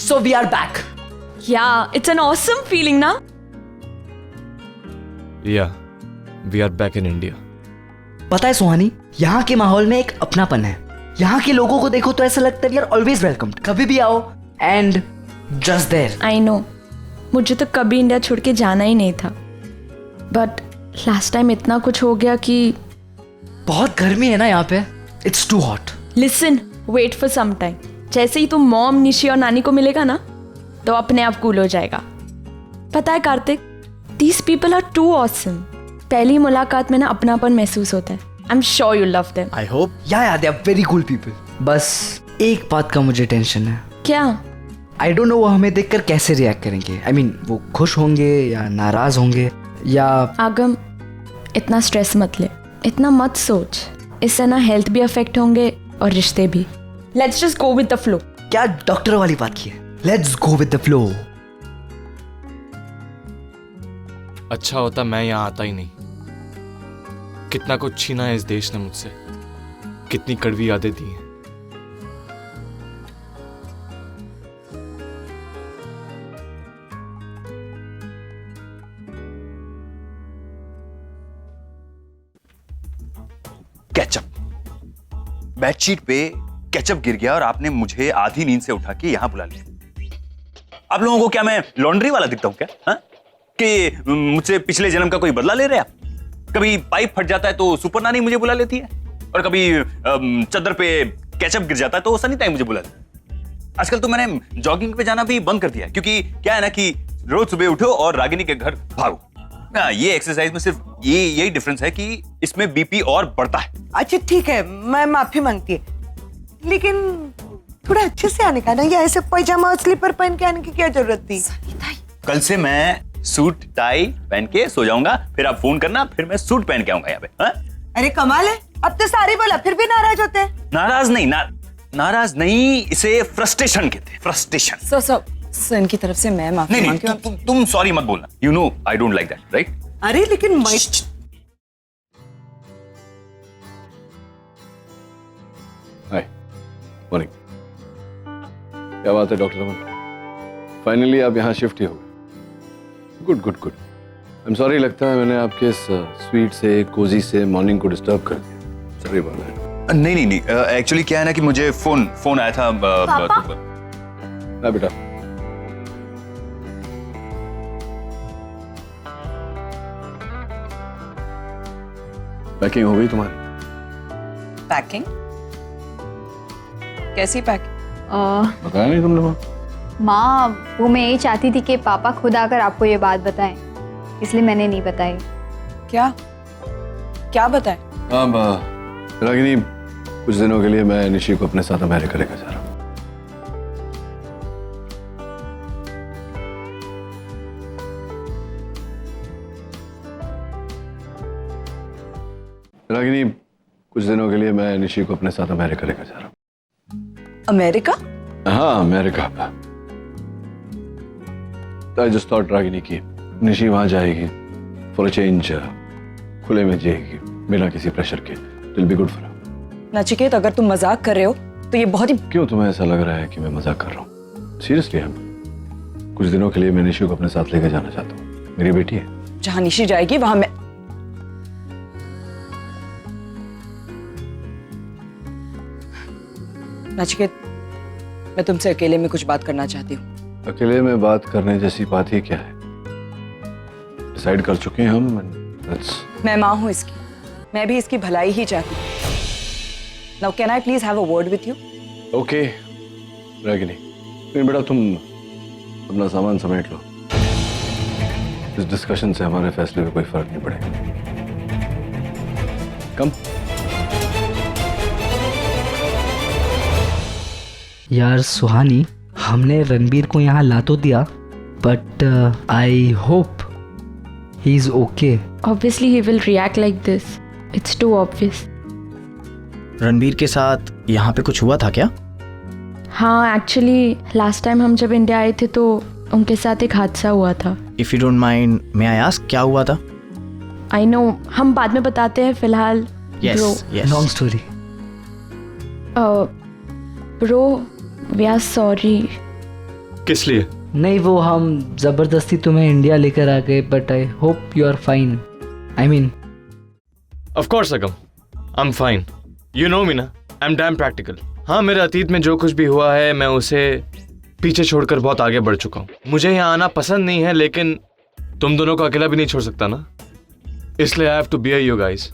P: So we are back.
I: Yeah, it's an awesome feeling ना?
G: Yeah, we are back in India.
P: पता है सुहानी, यहाँ के माहौल में एक अपनापन है। यहाँ के लोगों को देखो तो ऐसा लगता है यार ऑलवेज वेलकम, कभी भी आओ and just there.
I: I know, मुझे तो कभी इंडिया छोड़ के जाना ही नहीं था, बट लास्ट टाइम इतना कुछ हो गया कि
P: बहुत गर्मी है ना यहाँ पे, it's too hot.
I: Listen, wait for some time. जैसे ही तुम मॉम, निशी और नानी को मिलेगा ना, तो अपने आप कूल हो जाएगा। पता है Kartik, these people are too awesome. पहली मुलाकात में ना अपनापन महसूस होता है। I am sure you love them.
P: I hope. Yeah they are very cool people. बस एक बात का मुझे टेंशन है।
I: क्या?
P: आई डोंट नो वो हमें देखकर कैसे रिएक्ट करेंगे। आई मीन वो खुश होंगे या नाराज होंगे या।
I: आगम, इतना स्ट्रेस मत ले, इतना मत सोच। इससे ना हेल्थ भी अफेक्ट होंगे और रिश्ते भी। Let's just go with the flow.
P: क्या डॉक्टर वाली बात की है? Let's go with the flow.
G: अच्छा होता मैं यहाँ आता ही नहीं। कितना कुछ छीना है इस देश ने मुझसे, कितनी कड़वी यादें दी हैं।
D: केचप, बेडशीट पे केचप गिर गया और आपने मुझे आधी नींद से उठा के यहां बुला लिया। आप लोगों को क्या मैं लॉन्ड्री वाला दिखता हूं क्या? हा? कि मुझसे पिछले जन्म का कोई बदला ले रहे हैं आप? कभी पाइप फट जाता है तो सुपर नानी मुझे बुला लेती है, और कभी चद्दर पे केचप गिर जाता है तो सनी ताई मुझे बुला लेती है। आजकल तो मैंने जॉगिंग पे जाना भी बंद कर दिया है, क्योंकि क्या है ना कि रोज सुबह उठो और रागिनी के घर भागो। ये एक्सरसाइज में सिर्फ यही डिफरेंस है कि इसमें बीपी और बढ़ता है।
B: अच्छा ठीक है, मैं माफी मांगती है। लेकिन थोड़ा अच्छे से आने का ना, या ऐसे पैजामा और स्लीपर पहन के आने की क्या जरूरत थी?
R: कल से मैं सूट टाई पहन के सो जाऊंगा, फिर आप फोन करना, फिर मैं सूट पहन के आऊंगा यहाँ पे। हाँ?
B: अरे कमाल है, अब तो सारी बोला फिर भी नाराज होते हैं।
R: नाराज नहीं, नाराज नहीं, इसे फ्रस्ट्रेशन कहते हैं, फ्रस्ट्रेशन।
C: सर इनकी तरफ से मैं माफी
R: नहीं
C: मांगती हूँ।
R: तुम सॉरी मत बोलना, you know I don't like that, right?
B: अरे लेकिन मैं
F: हाय मॉर्निंग। क्या बात है डॉक्टर रमन, फाइनली आप यहाँ शिफ्ट ही हो गए। Good good good. I am sorry, लगता है मैंने आपके इस स्वीट से कोजी से मॉर्निंग को डिस्टर्ब कर दिया। सॉरी बात है।
R: नहीं, एक्चुअली क्या है ना कि मुझे फोन आया था।
F: हाँ बेटा। पैकिंग हो गई तुम्हारी?
C: पैकिंग? कैसी पैकिंग?
F: बताया नहीं तुमने?
E: माँ वो मैं यही चाहती थी कि पापा खुद आकर आपको ये बात बताएं, इसलिए मैंने नहीं बताई।
C: क्या बताएं?
F: अब रागिनी, कुछ दिनों के लिए मैं निशी को अपने साथ अमेरिका लेकर जा रहा हूँ। रागिनी, कुछ दिनों के लिए मैं निशी को अपने साथ अमेरिका लेकर जा रहा हूँ।
C: अमेरिका?
F: हाँ America. I just thought Ragini की निशी वहां जाएगी फॉर अ चेंज, खुले में जिएगी बिना किसी प्रेशर के। It will be good for her.
C: Nachiket, अगर तुम मजाक कर रहे हो तो ये बहुत ही...
F: क्यों तुम्हें ऐसा लग रहा है कि मैं मजाक कर रहा हूँ? सीरियसली हम कुछ दिनों के लिए मैं निशी को अपने साथ लेकर जाना चाहता हूँ। मेरी बेटी है।
C: जहां निशी जाएगी वहां मैं... नचिकेत, मैं तुमसे अकेले में कुछ बात करना चाहती हूँ।
F: अकेले में बात करने जैसी बात ही क्या है? डिसाइड कर चुके हैं हम।
C: मैं माँ हूँ इसकी, मैं भी इसकी भलाई ही चाहती हूँ। Now can I please have a word with you?
F: Okay Ragini, फिर बेटा तुम अपना सामान समेट लो। इस डिस्कशन से हमारे फैसले पे कोई फर्क नहीं पड़ेगा। कम।
P: यार सुहानी, हमने रणबीर को यहाँ ला तो दिया, but I hope he is okay.
I: Obviously he will react like this. It's too obvious.
Q: Ranbir के साथ यहाँ पे कुछ हुआ था क्या?
I: हाँ, एक्चुअली लास्ट टाइम हम जब इंडिया आए थे तो उनके साथ एक हादसा हुआ था।
Q: If you don't mind, may I ask क्या हुआ था?
I: I know, हम बाद में बताते हैं, फिलहाल
Q: Yes, yes.
P: Long story.
I: Bro we are sorry.
G: किस लिए?
P: नहीं, वो हम जबरदस्ती तुम्हें इंडिया लेकर आ गए, but I hope you are fine. I mean
G: of course Agam, I am fine. You know me ना, आई एम डैम प्रैक्टिकल। हाँ, मेरे अतीत में जो कुछ भी हुआ है मैं उसे पीछे छोड़कर बहुत आगे बढ़ चुका हूँ। मुझे यहाँ आना पसंद नहीं है, लेकिन तुम दोनों को अकेला भी नहीं छोड़ सकता ना, इसलिए I have to be you guys.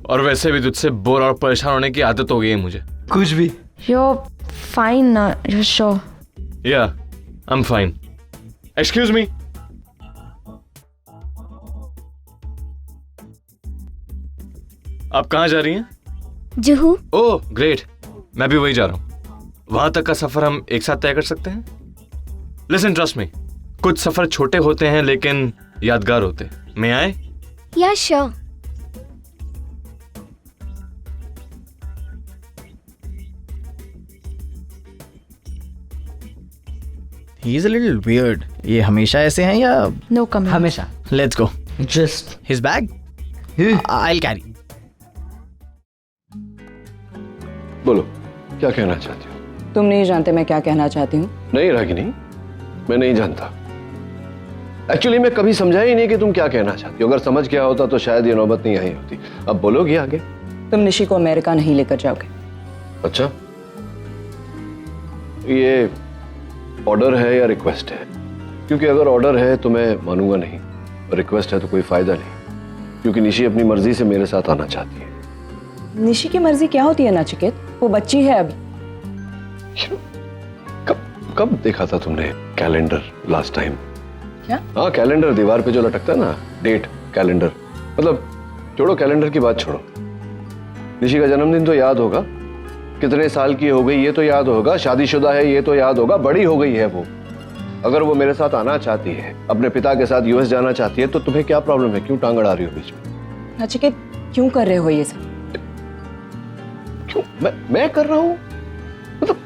G: और वैसे भी तुझसे बोर और परेशान होने की आदत हो गई है मुझे।
P: कुछ भी।
I: You're fine ना, you're sure?
G: Yeah, I'm fine. Excuse me. आप कहाँ जा रही हैं?
O: जुहू।
G: ओह ग्रेट, मैं भी वही जा रहा हूँ। वहां तक का सफर हम एक साथ तय कर सकते हैं? Listen, trust me, कुछ सफर छोटे होते हैं लेकिन यादगार होते हैं। मैं आए?
O: या sure.
Q: He is a little weird. ये हमेशा ऐसे हैं या?
I: No comment.
P: हमेशा।
Q: Let's go.
P: Just
Q: His bag? I'll carry.
F: बोलो, क्या कहना चाहती हो?
C: तुम नहीं जानते मैं क्या कहना चाहती हूँ।
F: नहीं रागिनी, मैं नहीं जानता। एक्चुअली मैं कभी समझा ही नहीं कि तुम क्या कहना चाहती हो। अगर समझ गया होता तो शायद ये नौबत नहीं आई होती। अब बोलोगी आगे?
C: तुम निशी को अमेरिका नहीं लेकर जाओगे।
F: अच्छा, ये ऑर्डर है या रिक्वेस्ट है? क्योंकि अगर ऑर्डर है तो मैं मानूंगा नहीं, और रिक्वेस्ट है तो कोई फायदा नहीं, क्योंकि निशी अपनी मर्जी से मेरे साथ आना चाहती है।
C: निशी की मर्जी क्या होती है नचिकेत? वो बच्ची है अभी।
F: कब देखा था तुमने कैलेंडर लास्ट टाइम?
C: क्या?
F: हाँ, कैलेंडर दीवार पे जो लटकता है ना, डेट कैलेंडर। मतलब छोड़ो कैलेंडर की बात, छोड़ो। निशी का जन्मदिन तो याद होगा, कितने साल की हो गई ये तो याद होगा, शादीशुदा है ये तो याद होगा, बड़ी हो गई है वो। अगर वो मेरे साथ आना चाहती है, अपने पिता के साथ यूएस जाना चाहती है, तो तुम्हें क्या प्रॉब्लम है? क्यों टांग अड़ा रही हो बीच में?
C: नचिकेत क्यों कर रहे हो ये सब?
F: क्यों मैं कर रहा हूं? मतलब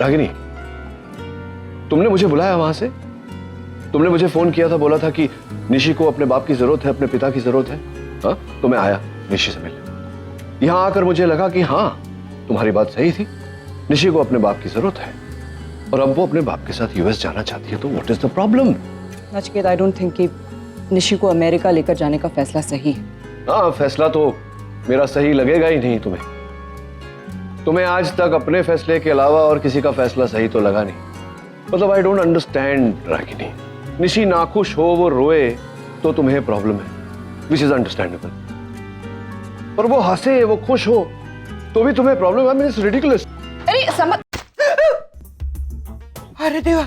F: रागिनी, तुमने मुझे बुलाया वहां से, तुमने मुझे फोन किया था, बोला था कि निशी को अपने बाप की जरूरत है, अपने पिता की जरूरत है। हाँ, तो मैं आया निशी से मिलने। यहां आकर मुझे लगा कि हाँ, तुम्हारी बात सही थी, निशी को अपने बाप की जरूरत है और अब वो अपने बाप के साथ यूएस जाना चाहती है, तो what is the problem?
C: Nachiket, I don't think कि निशी को अमेरिका लेकर जाने का फैसला सही है।
F: हाँ, फैसला तो मेरा सही लगेगा ही नहीं तुम्हें। तुम्हें आज तक अपने फैसले के अलावा और किसी का फैसला सही तो लगा नहीं। मतलब I don't understand Ragini, Nishi नाखुश हो, वो रोए तो तुम्हें प्रॉब्लम है, विच इज अंडरस्टैंडेबल। पर वो हंसे, वो खुश हो तो भी तुम्हें प्रॉब्लम है। I mean it's ridiculous.
C: अरे समझ,
B: अरे देवा,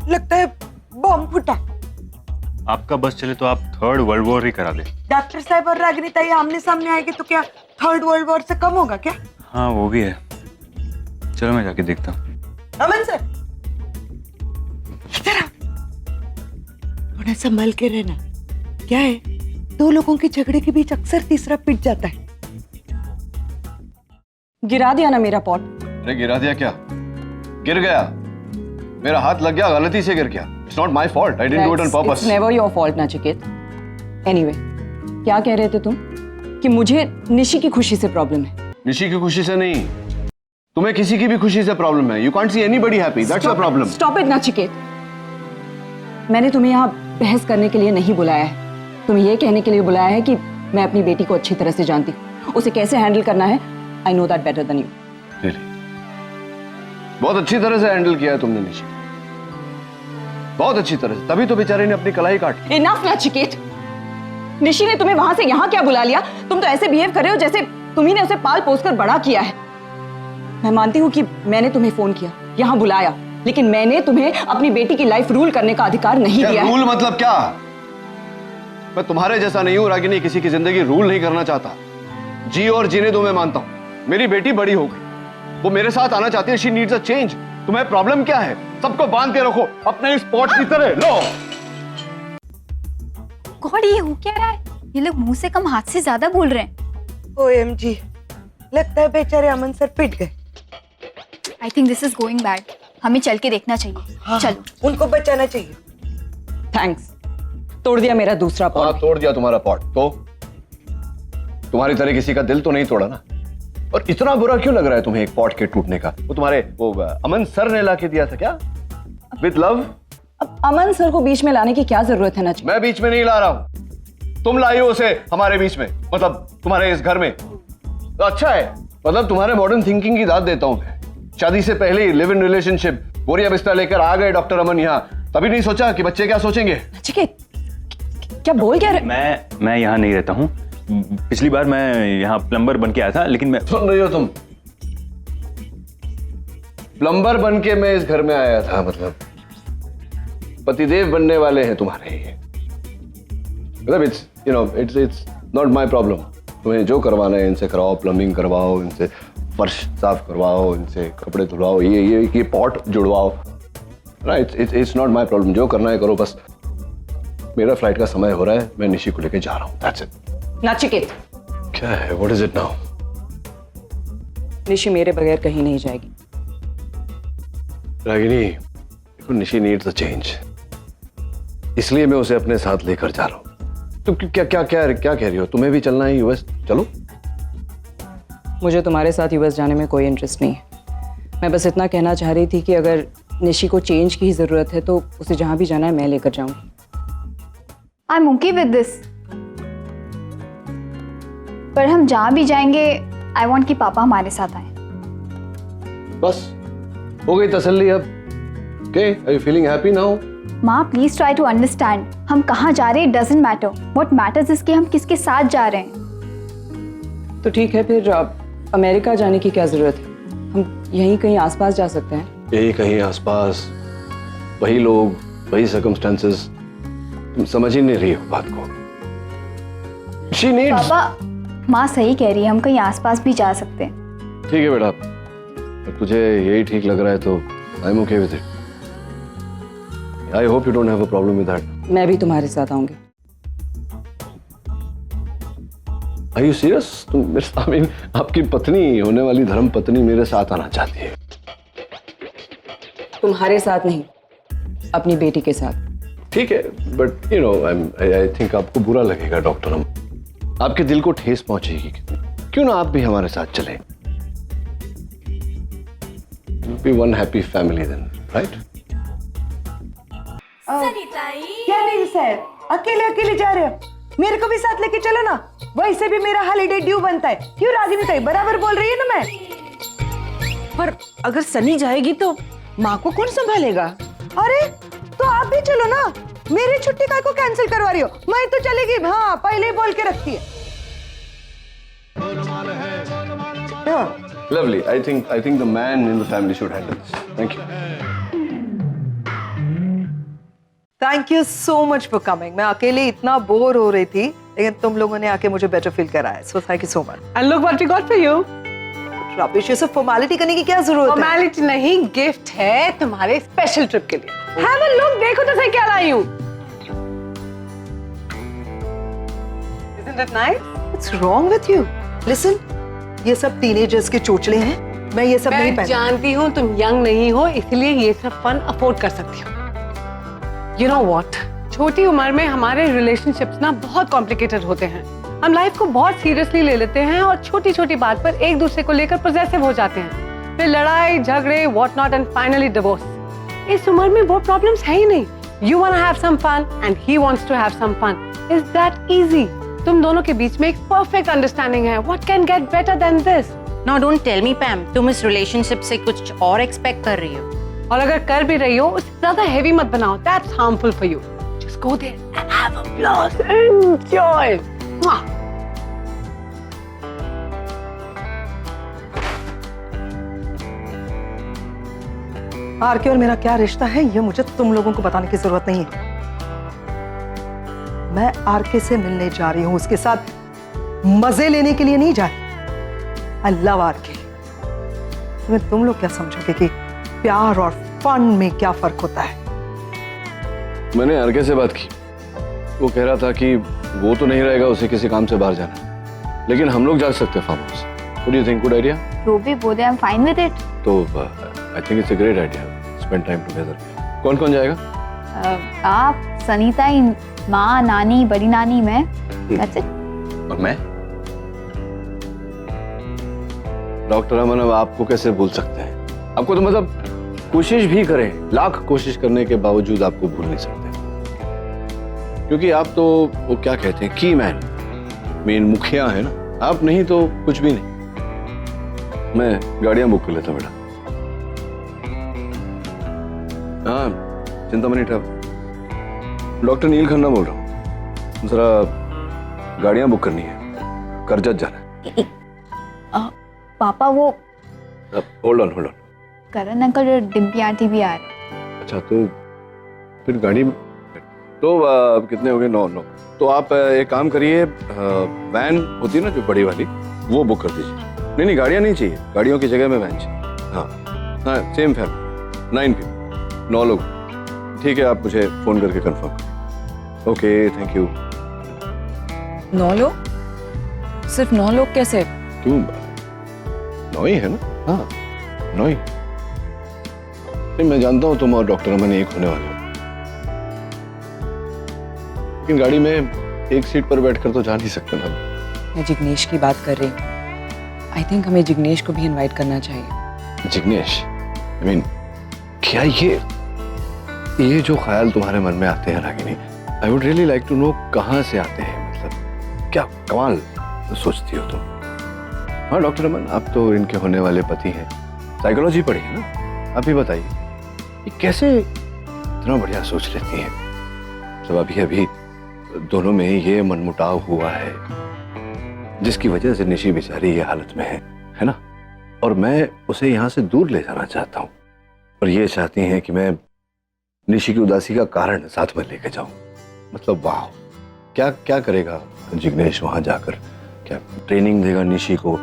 B: लगता है बॉम्ब फूटा।
D: आपका बस चले तो आप थर्ड वर्ल्ड वॉर ही करा दे।
B: डॉक्टर साहब और रागिनी ताई आमने सामने आएगी तो क्या थर्ड वर्ल्ड वॉर से कम होगा क्या?
D: हाँ वो भी है, चलो मैं जाके देखता हूँ।
B: अमन सर, इधर आओ, थोड़ा संभल के रहना। क्या है, दो लोगों के झगड़े के बीच अक्सर तीसरा पिट जाता है।
C: गिरा दिया ना मेरा पॉट।
F: अरे गिरा दिया क्या? गिर गया, मेरा हाथ लग गया, गलती से गिर गया। It's not my fault, I didn't do it on purpose.
C: It's never your fault Nachiket. Anyway, क्या कह रहे थे तुम? कि मुझे निशी की खुशी से प्रॉब्लम है।
F: निशी की खुशी से नहीं, तुम्हें किसी की भी खुशी से प्रॉब्लम है। You can't see anybody happy, that's the problem.
C: Stop it Nachiket. मैंने तुम्हें यहाँ बहस करने के लिए नहीं बुलाया है, तुम्हें ये कहने के लिए बुलाया है कि मैं अपनी बेटी को अच्छी तरह से जानती हूँ, उसे कैसे हैंडल करना है। I know that better than you.
F: Really? बहुत अच्छी तरह से हैंडल किया है तुमने निशी, बहुत अच्छी तरह से, तभी तो बेचारे ने अपनी कलाई काट।
C: इनफ नचिकेत, निशी ने तुम्हें वहां से यहाँ क्या बुला लिया? तुम तो ऐसे बिहेव कर रहे हो जैसे तुम्ही ने उसे पाल पोस कर बड़ा किया है। मैं मानती हूँ कि मैंने तुम्हें फोन किया, यहाँ बुलाया, लेकिन मैंने तुम्हें अपनी बेटी की लाइफ रूल करने का अधिकार नहीं दिया।
F: रूल मतलब क्या? मैं तुम्हारे जैसा नहीं हूँ रागिनी, किसी की जिंदगी रूल नहीं करना चाहता। जी और जीने दो, मैं मानता हूँ। मेरी बेटी बड़ी हो गई, वो मेरे साथ आना चाहती है, शी नीड्स अ चेंज। तुम्हें प्रॉब्लम क्या है? सबको बांध के रखो अपने स्पॉट की तरह। लो
E: गॉड, ये हो क्या रहा है? ये लोग मुंह से कम हाथ से ज्यादा बोल रहे हैं।
B: OMG, लगता है बेचारे अमन सर पिट गए।
E: I think this is going bad. हमें चल के देखना चाहिए।
B: हाँ,
E: चलो,
B: उनको बचाना चाहिए।
C: थैंक्स, तोड़ दिया मेरा दूसरा पॉट।
F: हाँ, तोड़ दिया तुम्हारा पॉट, तो तुम्हारी तरह किसी का दिल तो नहीं तोड़ा ना। और इतना बुरा क्यों लग रहा है तुम्हें एक पॉट के टूटने का? वो तुम्हारे वो अमन सर ने लाके दिया था क्या, विद लव?
C: अब अमन सर को बीच में लाने की क्या जरूरत है नचिकेत?
F: मैं बीच में नहीं ला रहा हूं, तुम लाई हो उसे हमारे बीच में, मतलब तुम्हारे इस घर में। तो अच्छा है, मतलब तुम्हारे मॉडर्न थिंकिंग की दाद देता हूं मैं। शादी से पहले ही लिव इन रिलेशनशिप, बोरिया बिस्तर लेकर आ गए डॉक्टर अमन यहाँ, तभी नहीं सोचा कि बच्चे क्या सोचेंगे।
C: नचिकेत, क्या बोल क्या रहे?
D: मैं यहाँ नहीं रहता हूँ। पिछली बार मैं यहाँ प्लम्बर बन के आया था, लेकिन मैं।
F: सुन रही हो तुम? प्लम्बर बन के मैं इस घर में आया था, मतलब पतिदेव बनने वाले हैं तुम्हारे ये। मतलब इट्स नॉट माय प्रॉब्लम। तुम्हें जो करवाना है इनसे करवाओ, प्लम्बिंग करवाओ, इनसे फर्श साफ करवाओ, इनसे कपड़े धुलवाओ, ये पॉट जुड़वाओ। Right, it's not my problem. जो करना है करो, बस मेरा फ्लाइट का समय हो रहा है, मैं निशी को लेके जा रहा हूँ, दैट्स इट।
C: नचिकेत,
F: क्या है? What is it now?
C: Nishi मेरे बगैर कहीं नहीं जाएगी।
F: Ragini, Nishi needs a change, इसलिए मैं उसे अपने साथ लेकर जा रहा हूँ। तुम क्या क्या क्या क्या कह रही हो? तुम्हें भी चलना है यूएस? चलो।
C: मुझे तुम्हारे साथ यूएस जाने में कोई इंटरेस्ट नहीं है। मैं बस इतना कहना चाह रही थी कि अगर निशी को चेंज की जरूरत है तो उसे जहां भी जाना है मैं लेकर जाऊंगी।
E: आई एम ओके विद दिस, पर हम जहां भी जाएंगे आई वांट कि पापा हमारे साथ आए।
F: बस हो गई तसल्ली अब। Okay, are you feeling happy now?
E: माँ प्लीज ट्राई टू अंडरस्टैंड, हम कहाँ जा रहे हैं doesn't matter, what matters is कि हम किसके साथ जा रहे हैं।
C: तो ठीक है, फिर अमेरिका जाने की क्या जरूरत है? हम यहीं कहीं आसपास जा सकते हैं।
F: यही कहीं आसपास, वही लोग, वही सर्कमस्टेंसेस। तुम समझ ही नहीं रही हो बात को। She needs...
E: पापा, माँ सही कह रही है, हम कहीं आसपास भी जा सकते हैं।
F: ठीक है बेटा, अब तुझे यही ठीक लग रहा है तो I am okay with it. I hope you don't have a problem with that.
C: मैं भी तुम्हारे साथ आऊंगी।
F: Are you serious? तुम आई मीन आपकी पत्नी, होने वाली धर्म पत्नी मेरे साथ आना चाहती है?
C: तुम्हारे साथ नहीं, अपनी बेटी के साथ।
F: ठीक है, but you know I think आपको बुरा लगेगा डॉक्टर, हम आपके दिल को ठेस पहुंचेगी। क्यों ना आप भी हमारे साथ चले? Be one happy family then, right?
N: क्या नहीं सर, अकेले अकेले जा रहे हो? मेरे को भी साथ लेके चलो ना, वैसे भी मेरा हॉलीडे ड्यू बनता है। क्यों रागिनी ताई, बराबर बोल रही है ना मैं।
B: पर अगर सनी जाएगी तो माँ को कौन संभालेगा?
N: अरे तो आप भी चलो ना, मेरी छुट्टी काय को कैंसिल करवा रही हो? मैं तो चलेगी, हाँ पहले ही बोल के रखती है।
F: Lovely. I think the man in the family should handle this. Thank you.
N: Thank you so much for coming. मैं अकेले इतना बोर हो रही थी, लेकिन तुम लोगों ने आके मुझे बेटर फील कराया, so thank you so much.
B: And look what we got for you.
N: Rubbish, ये सब फॉर्मेलिटी करने की क्या जरूरत है?
B: फॉर्मेलिटी नहीं, गिफ्ट है तुम्हारे स्पेशल ट्रिप के लिए। हैव अ लुक, देखो तो सही क्या लाई हूं। Isn't it nice?
N: What's wrong with you? Listen, ये सब टीनेजर्स के चोचले हैं, मैं ये सब नहीं
B: मैं
N: पहनती।
B: जानती हूँ तुम यंग नहीं हो, इसलिए ये सब फन अफोर्ड कर सकती हो। You know what? छोटी उम्र में हमारे रिलेशनशिप्स ना बहुत कॉम्प्लिकेटेड होते हैं। हम लाइफ को बहुत सीरियसली ले लेते हैं और छोटी छोटी बात पर एक दूसरे को लेकर पॉसेसिव हो जाते हैं, फिर लड़ाई झगड़े what not and finally divorce. इस उम्र में वो प्रॉब्लम्स है ही नहीं। You wanna have some fun and he wants to have some fun. Is that easy? तुम दोनों के बीच में एक परफेक्ट अंडरस्टैंडिंग है। What can get better than this?
L: No, don't tell me, Pam. तुम इस रिलेशनशिप से कुछ और एक्सपेक्ट कर रही हो?
B: और अगर कर भी रही हो, उसे ज्यादा हेवी मत बनाओ। That's harmful for you. Just go there and have a blast. Enjoy. Mwah.
N: RK और मेरा क्या रिश्ता है, ये मुझे तुम लोगों को बताने की जरूरत नहीं है। मैं आरके से मिलने जा रही हूँ, उसके साथ मजे लेने के लिए नहीं जा रही। I love RK. तुम्हें तुम लोग क्या समझोगे कि प्यार और फन में क्या फर्क होता है?
F: मैंने आरके से बात की, वो कह रहा था कि वो तो नहीं रहेगा, उसे किसी काम से बाहर जाना, लेकिन हम लोग जा सकते हैं farm house. What do you think? Good idea?
E: जो भी बोले, I'm fine with it.
F: तो I think it's a great idea. Spend time together. कौन कौन जाएगा?
E: आप, सनीता, माँ, नानी, बड़ी नानी, मैं। That's it.
R: और मैं?
F: डॉक्टर अमन, अब आपको कैसे भूल सकते हैं? आपको तो मतलब कोशिश भी करें, लाख कोशिश करने के बावजूद आपको भूल नहीं सकते, क्योंकि आप तो वो क्या कहते हैं, की मैन, मेन मुखिया है ना आप, नहीं तो कुछ भी नहीं। मैं गाड़ियां बुक कर लेता हूं बेटा। हाँ, चिंतामणि ट्रैवल, डॉक्टर नील खन्ना बोल रहा हूँ। जरा गाड़ियां बुक करनी है, करजत जाना है।
E: पापा, वो
F: होल्ड ऑन
E: करण अंकल और डिम्पी आंटी भी आ रहे।
F: अच्छा, तो फिर गाड़ी तो कितने हो गए? 9। तो आप एक काम करिए, वैन होती है ना जो बड़ी वाली, वो बुक कर दीजिए। नहीं, गाड़ियाँ नहीं चाहिए, गाड़ियों की जगह में वैन चाहिए। हाँ, सेम फैमिली, 9 people, 9 लोग। ठीक है, आप मुझे फोन करके कंफर्म करें। Okay, thank you.
C: 9 लोग? सिर्फ 9 लोग कैसे?
F: क्यों, 9 ही है ना? हाँ, 9 ही। मैं जानता हूँ तुम और डॉक्टर अमन एक होने वाले हो, लेकिन गाड़ी में एक सीट पर बैठकर तो जा नहीं सकते ना।
C: मैं जिग्नेश की बात कर रही हूँ। आई थिंक हमें जिग्नेश को भी इनवाइट करना चाहिए।
F: जिग्नेश, आई मीन, क्या ये जो ख्याल तुम्हारे मन में आते हैं Ragini, I would really like to know कहाँ से आते हैं, मतलब क्या कमाल सोचती हो तुम। हाँ डॉक्टर अमन, आप तो इनके होने वाले पति हैं, साइकोलॉजी पढ़ी है ना, आप ही बताइए ये कैसे इतना बढ़िया सोच लेती हैं। जब अभी दोनों में ये मनमुटाव हुआ है, जिसकी वजह से निशी बेचारी ये हालत में है ना, और मैं उसे यहाँ से दूर ले जाना चाहता हूँ, और ये चाहती हैं कि मैं निशी की उदासी का कारण साथ में लेके जाऊं। मतलब वाह, क्या क्या करेगा जिग्नेश वहां जाकर, क्या ट्रेनिंग देगा निशी को,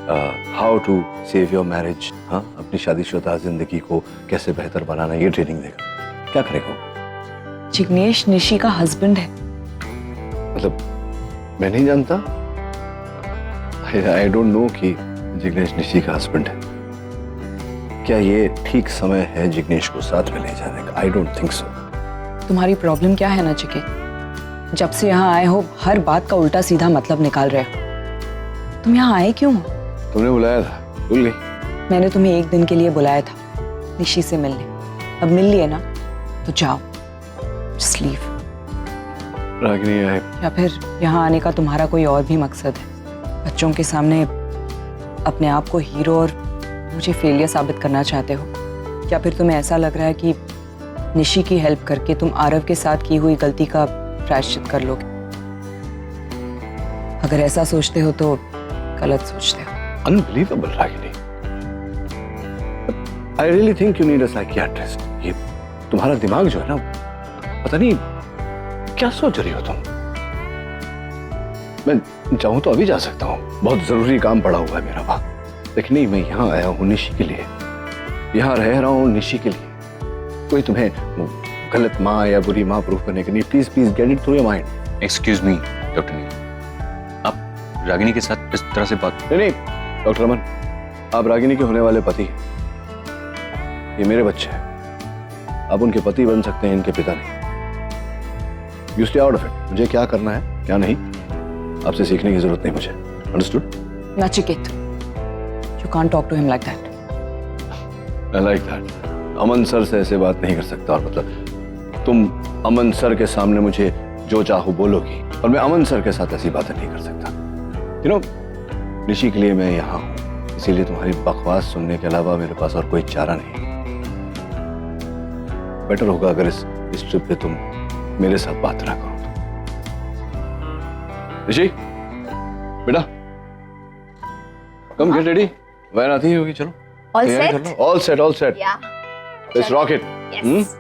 F: how to save your marriage, हाँ, अपनी शादीशुदा जिंदगी को कैसे बेहतर बनाना, ये ट्रेनिंग देगा। क्या करेगा?
C: जिग्नेश निशी का हस्बैंड है।
F: मतलब मैं नहीं जानता, आई डोंट नो कि जिग्नेश निशी का हस्बैंड है। क्या ये ठीक समय है जिग्नेश को साथ में ले जाने का? I don't think so.
C: तुम्हारी प्रॉब्लम क्या है नचिकेत? जब से यहाँ आए हो हर बात का उल्टा सीधा मतलब निकाल रहे हो। तुम यहाँ आए क्यों?
F: तुमने बुलाया था, भूल गई?
C: मैंने तुम्हें एक दिन के लिए बुलाया था निशी से मिलने। अब मिल लिए ना, तो जाओ, जस्ट लीव।
F: रागिनी है
C: या फिर यहाँ आने का तुम्हारा कोई और भी मकसद है? बच्चों के सामने अपने आप को हीरो और मुझे फेलियर साबित करना चाहते हो? या फिर तुम्हें ऐसा लग रहा है कि निशी की हेल्प करके तुम आरव के साथ की हुई गलती का प्रायश्चित कर लोगे? अगर ऐसा सोचते हो तो गलत सोचते हो।
F: Unbelievable Ragini. I really think you need a psychiatrist। ये तुम्हारा दिमाग जो है ना, पता नहीं क्या सोच रही हो तुम। मैं चाहूं तो अभी जा सकता हूँ, बहुत जरूरी काम पड़ा हुआ है मेरा वहां, लेकिन नहीं, मैं यहाँ आया हूँ निशी के लिए, यहाँ रह रहा हूँ निशी के लिए। कोई तुम्हें गलत माँ या बुरी माँ प्रूफ करने के लिए, please please get it through your mind.
D: Excuse me doctor Neel, आप रागिनी के साथ इस तरह से बात?
F: नहीं डॉक्टर अमन, आप रागिनी के होने वाले पति हैं, ये मेरे बच्चे हैं। आप उनके पति बन सकते हैं, इनके पिता नहीं। You stay out of it. मुझे क्या करना है क्या नहीं, आपसे सीखने की जरूरत नहीं मुझे। Understood?
C: Nachiket, you can't talk to him like that.
F: I like that. Aman sir से ऐसे बात नहीं कर सकता, और मतलब तुम अमन सर के सामने मुझे जो चाहो बोलोगी, और मैं अमन सर के साथ ऐसी बातें नहीं कर सकता। You know, निशी के लिए मैं यहाँ हूँ, इसीलिए तुम्हारी बकवास सुनने के अलावा मेरे पास और कोई चारा नहीं। बेटर होगा अगर इस ट्रिप पे तुम मेरे साथ बात ना करो। निशी बेटा, कम गेट रेडी, वैन आती होगी, चलो।
E: All set?
F: All set, all set.
E: Yeah.
F: Let's rock it.
E: Yes.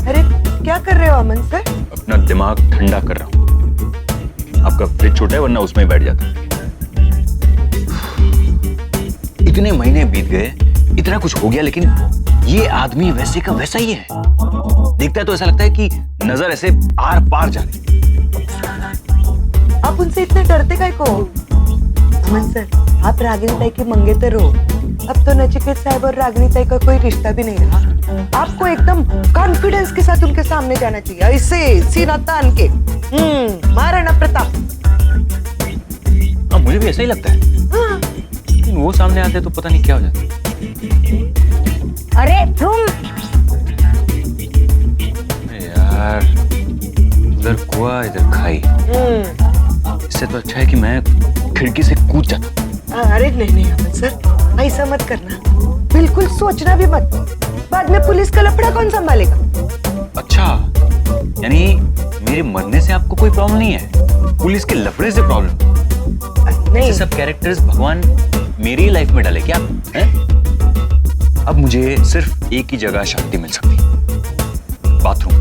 B: अरे क्या कर रहे हो अमन सर?
D: अपना दिमाग ठंडा कर रहा हूँ। आपका फ्रिज छोटा है, वरना उसमें ही बैठ जाता। इतने महीने बीत गए, इतना कुछ हो गया, लेकिन ये आदमी वैसे का वैसा ही है। देखता है तो ऐसा लगता है कि नजर ऐसे आर पार जा रही।
B: आप उनसे इतने डरते काहे को? अमन सर, आप रागिनी ताई के मंगेतर हो। अब तो नचिकेत साहब और रागिनी ताई का कोई रिश्ता भी नहीं रहा। आपको एकदम कॉन्फिडेंस के साथ उनके सामने जाना चाहिए, ऐसे सीना तान के। महाराणा प्रताप।
D: हाँ, मुझे भी ऐसा ही लगता है।
B: हाँ।
D: वो सामने आते तो पता नहीं क्या हो जाता।
A: अरे तुम
D: यार, उधर कुआं इधर खाई, इससे तो अच्छा है कि मैं खिड़की से कूद जाता।
B: अरे नहीं अमन सर, ऐसा मत करना, बिल्कुल सोचना भी मत। बाद में पुलिस का लफड़ा कौन संभालेगा?
D: अच्छा, यानी मेरे मरने से आपको कोई प्रॉब्लम नहीं है, पुलिस के लफड़े से प्रॉब्लम?
B: नहीं।
D: ऐसे सब कैरेक्टर्स भगवान मेरी लाइफ में डाले क्या है? अब मुझे सिर्फ एक ही जगह शांति मिल सकती है, बाथरूम।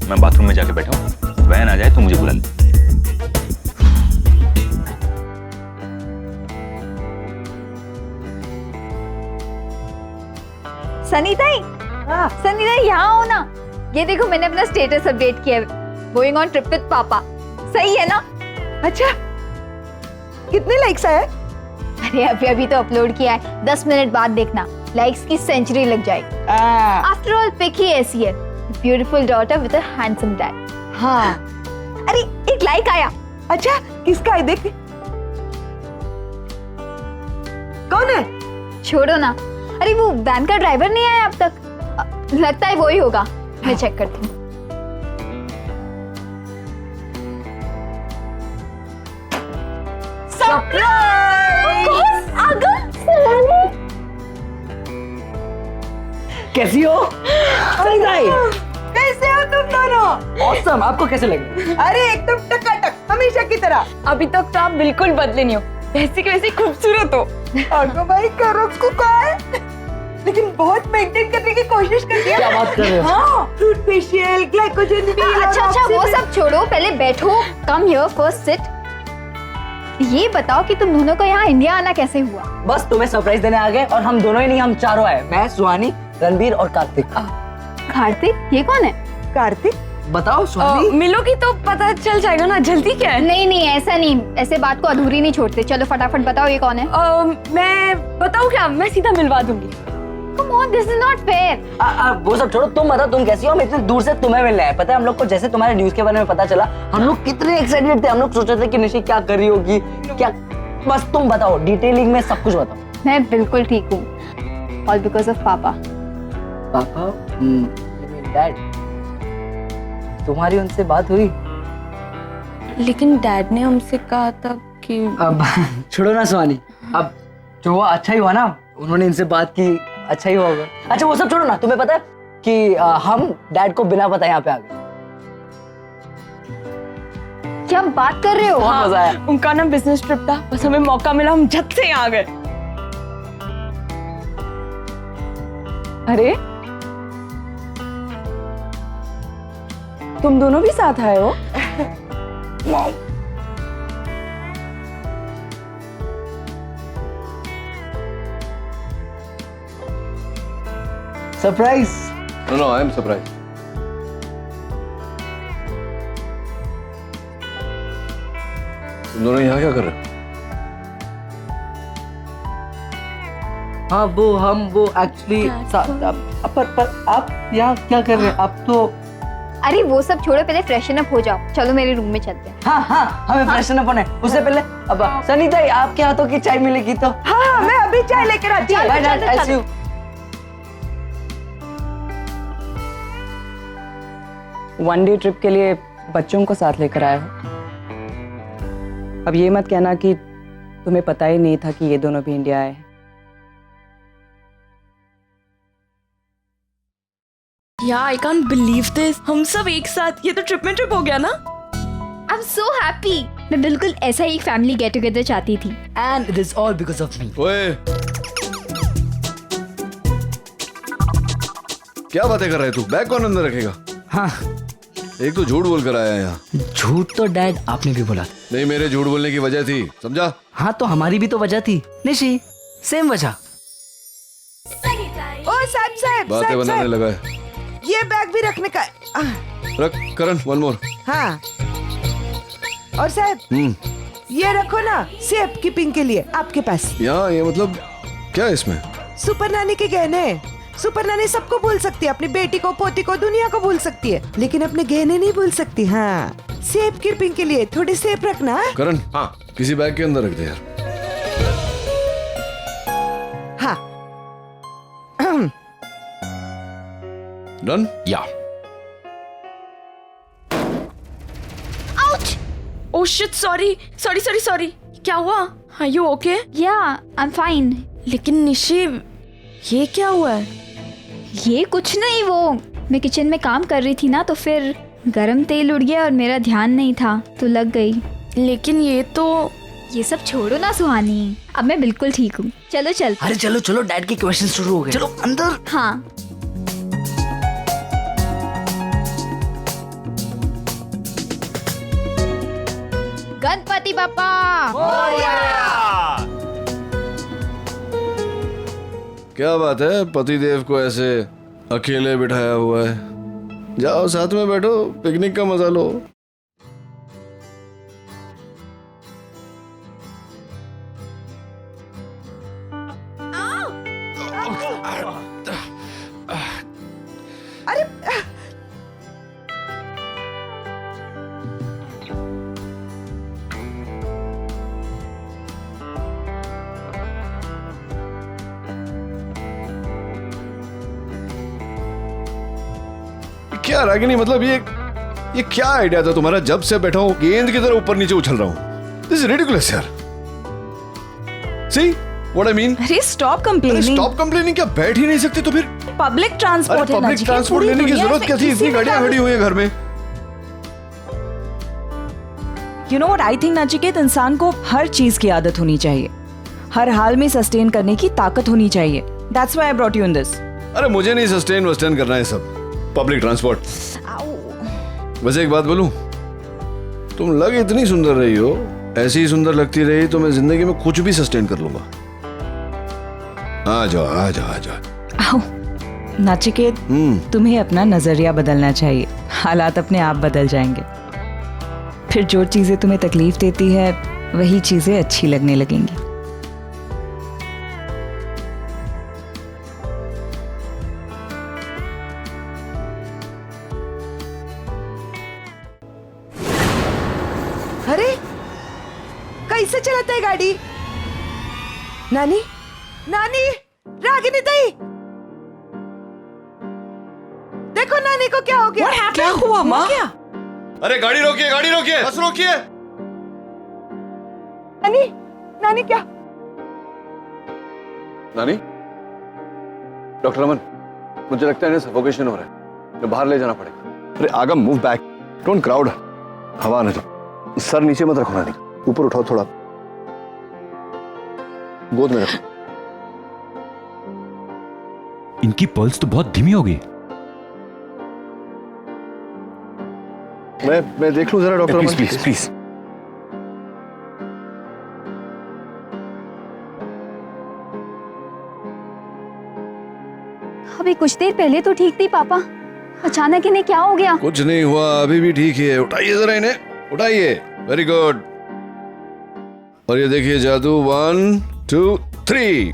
D: मैं बाथरूम में जाके बैठा हूँ, वैन आ जाए तो मुझे बुला ले।
E: सनीता, सनीता यहाँ हो ना। ये देखो, मैंने अपना स्टेटस अपडेट किया है, गोइंग ऑन ट्रिप विद पापा। सही है ना?
B: अच्छा, कितने लाइक्स आए?
E: अरे अभी अभी तो अपलोड किया है, 10 मिनट बाद देखना, लाइक्स की सेंचुरी लग जाएगी। आफ्टर ऑल पिक ही ऐसी है, beautiful daughter with a handsome dad.
B: हाँ।
E: अरे एक लाइक आया।
B: अच्छा, किसका है? देख। कौन है?
E: छोड़ो ना। अरे वो वैन का ड्राइवर नहीं आया अब तक, लगता है वो ही होगा। मैं चेक करती हूँ।
P: कैसी हो?
B: कैसे हो तुम दोनों?
P: Awesome, आपको कैसे लगे?
B: अरे एकदम टकाटक, हमेशा की तरह।
I: अभी तक तो आप बिल्कुल बदले नहीं हो। वैसी की वैसी खूबसूरत हो।
B: अगो भाई करो उसको कहा है, लेकिन बहुत मेंटेन करने की कोशिश करती है।
H: क्या बात कर रहे हो?
B: हाँ, फ्रूट फेशियल, ग्लाइकोजन भी।
E: अच्छा वो सब छोड़ो, पहले बैठो। Come here, first sit. ये बताओ कि तुम दोनों को यहाँ इंडिया आना कैसे हुआ?
H: बस तुम्हें सरप्राइज देने आ गए, और हम दोनों ही नहीं, हम चारों आए। मैं, सुहानी, रणबीर और कार्तिक।
E: कार्तिक? ये कौन है?
B: कार्तिक?
H: बताओ सुहानी।
I: मिलोगी तो पता चल जाएगा ना, जल्दी क्या है?
E: नहीं ऐसा नहीं, ऐसे बात को अधूरी नहीं छोड़ते। चलो फटाफट बताओ ये कौन है?
I: मैं बताऊँ क्या? मैं सीधा मिलवा दूंगी।
E: Come on, this is not fair.
H: वो सब छोड़ो, तुम बताओ तुम कैसी हो? हम इतने दूर से तुम्हें मिलने आए। पता है हम लोग को जैसे तुम्हारे न्यूज के बारे में पता चला, हम लोग कितने एक्साइटेड थे। हम लोग सोच रहे थे कि निशी क्या कर रही होगी, क्या। बस तुम बताओ, डिटेलिंग में सब कुछ बताओ।
E: मैं बिल्कुल ठीक हूँ, all because of पापा।
H: पापा? डैड? तुम्हारी उनसे बात हुई?
I: लेकिन डैड ने हमसे कहा था कि
H: अब छोड़ो ना सुहानी, अब जो हुआ अच्छा ही हुआ ना, उन्होंने इनसे बात की, अच्छा ही होगा। अच्छा वो सब छोड़ो ना, तुम्हें पता है कि हम डैड को बिना पता यहाँ पे आ गए।
E: क्या बात कर रहे हो?
H: बहुत मजा आया।
I: उनका ना बिजनेस ट्रिप था, बस हमें मौका मिला, हम झट से यहाँ आ गए। अरे तुम दोनों भी साथ आए हो?
H: Surprise?
F: No, I am surprised. तुम दोनों यहाँ क्या कर रहे हो?
H: हाँ वो एक्चुअली पर आप यहाँ क्या कर रहे हैं? आप तो
E: अरे वो सब छोड़ो, पहले फ्रेशन अप हो जाओ। चलो मेरे रूम में चलते हैं।
H: हाँ हमें फ्रेशन अप होना है। उससे पहले अब सनीता, आपके हाथों की चाय मिलेगी तो?
B: हाँ मैं अभी चाय लेकर आती हूँ।
H: Bye, Dad, I'll see you. One day trip के लिए बच्चों को साथ लेकर आया हो। अब ये मत कहना कि तुम्हें पता ही नहीं था कि ये दोनों भी इंडिया आए।
I: या आई कांट बिलीव दिस, हम सब एक साथ। ये तो ट्रिप में ट्रिप हो गया ना।
E: I'm so happy. मैं बिल्कुल ऐसा ही एक फैमिली गेट टुगेदर चाहती थी।
H: And it is all because of me.
F: ओए, क्या बातें कर रहे तू? बैग कौन अंदर रखेगा?
H: हाँ
F: एक तो झूठ बोल कर आया है यहाँ।
H: झूठ तो डैड आपने भी बोला।
F: नहीं, मेरे झूठ बोलने की वजह थी, समझा?
H: हाँ तो हमारी भी तो वजह थी निशी, सेम वजह।
B: ओ साहब
F: बातें बनाने लगा है।
B: ये बैग भी रखने का है।
F: रख करण, वन मोर।
B: हाँ और साहब ये रखो ना, सेफ कीपिंग के लिए आपके पास।
F: यहाँ ये मतलब क्या है इसमें?
B: सुपर नानी के गहने। सुपर नानी सबको भूल सकती है, अपनी बेटी को, पोती को, दुनिया को भूल सकती है, लेकिन अपने गहने नहीं भूल सकती। हाँ, सेफ कीपिंग के लिए थोड़ी सेफ रखना।
F: करण, हाँ किसी बैग के अंदर रख दे यार।
B: हाँ
F: done?
K: Yeah.
I: Ouch! Oh shit, sorry. क्या हुआ? Are you okay?
E: Yeah I am fine.
I: लेकिन निशी, ये क्या हुआ है?
E: ये कुछ नहीं, वो मैं किचन में काम कर रही थी ना, तो फिर गरम तेल उड़ गया और मेरा ध्यान नहीं था तो लग गई।
I: लेकिन ये
E: सब छोड़ो ना सुहानी, अब मैं बिल्कुल ठीक हूँ। चलो चल।
H: अरे चलो, डैड के क्वेश्चन शुरू हो गए। चलो अंदर।
E: हाँ गणपति बाप्पा।
F: क्या बात है, पतिदेव को ऐसे अकेले बिठाया हुआ है? जाओ साथ में बैठो, पिकनिक का मजा लो।
B: अरे
F: क्या रागिनी, मतलब ये क्या आइडिया था तुम्हारा? जब से बैठा हूं गेंद की तरह ऊपर नीचे उछल रहा हूं। दिस इज रिडिकुलस यार। See what I mean?
I: अरे स्टॉप कंप्लेनिंग।
F: स्टॉप कंप्लेनिंग क्या? बैठ ही नहीं सकते तो फिर?
I: पब्लिक ट्रांसपोर्ट है ना।
F: पब्लिक ट्रांसपोर्ट लेने की जरूरत क्या थी? इतनी गाड़ियां खड़ी हुई है घर में।
C: You know what I think Nachiket, इंसान को हर चीज की आदत होनी चाहिए, हर हाल में सस्टेन करने की ताकत होनी चाहिए. That's why I brought you in this.
F: अरे मुझे नहीं सस्टेन वस्टेन करना है सब, पब्लिक ट्रांसपोर्ट. वैसे एक बात बोलूं, तुम लग इतनी सुंदर रही हो, ऐसी ही सुंदर लगती रही तो मैं जिंदगी में कुछ भी सस्टेन कर लूंगा. आ जाओ आ जाओ आ जाओ.
C: नचिकेत, तुम्हें अपना नजरिया बदलना चाहिए. हालात अपने आप बदल जाएंगे. फिर जो चीजें तुम्हें तकलीफ देती है वही चीजें अच्छी लगने लगेंगी.
B: अरे कैसे चलाता है गाड़ी? नानी, नानी, रागिनी ताई, देखो नानी को क्या हो गया?
N: क्या हुआ माँ?
B: क्या?
F: अरे गाड़ी रोकिए, गाड़ी रोकिए, बस रोकिए.
B: नानी, नानी क्या?
F: नानी, डॉक्टर अमन, मुझे लगता है इन्हें सफोकेशन हो रहा है, तो बाहर ले जाना पड़ेगा. अरे आगम, मूव बैक, डोंट क्राउड. हवा आने दो. सर नीचे मत रखो नानी, ऊपर उठाओ थोड़ा, गोद में रखो.
D: इनकी पल्स तो बहुत धीमी हो गई.
F: मैं देख लूं जरा डॉक्टर.
D: Please please please.
E: अभी कुछ देर पहले तो ठीक थी पापा, अचानक इन्हें क्या हो गया?
F: कुछ नहीं हुआ, अभी भी ठीक है. उठाइए जरा इन्हें, उठाइए. Very good. और ये देखिए जादू. 1 2 3.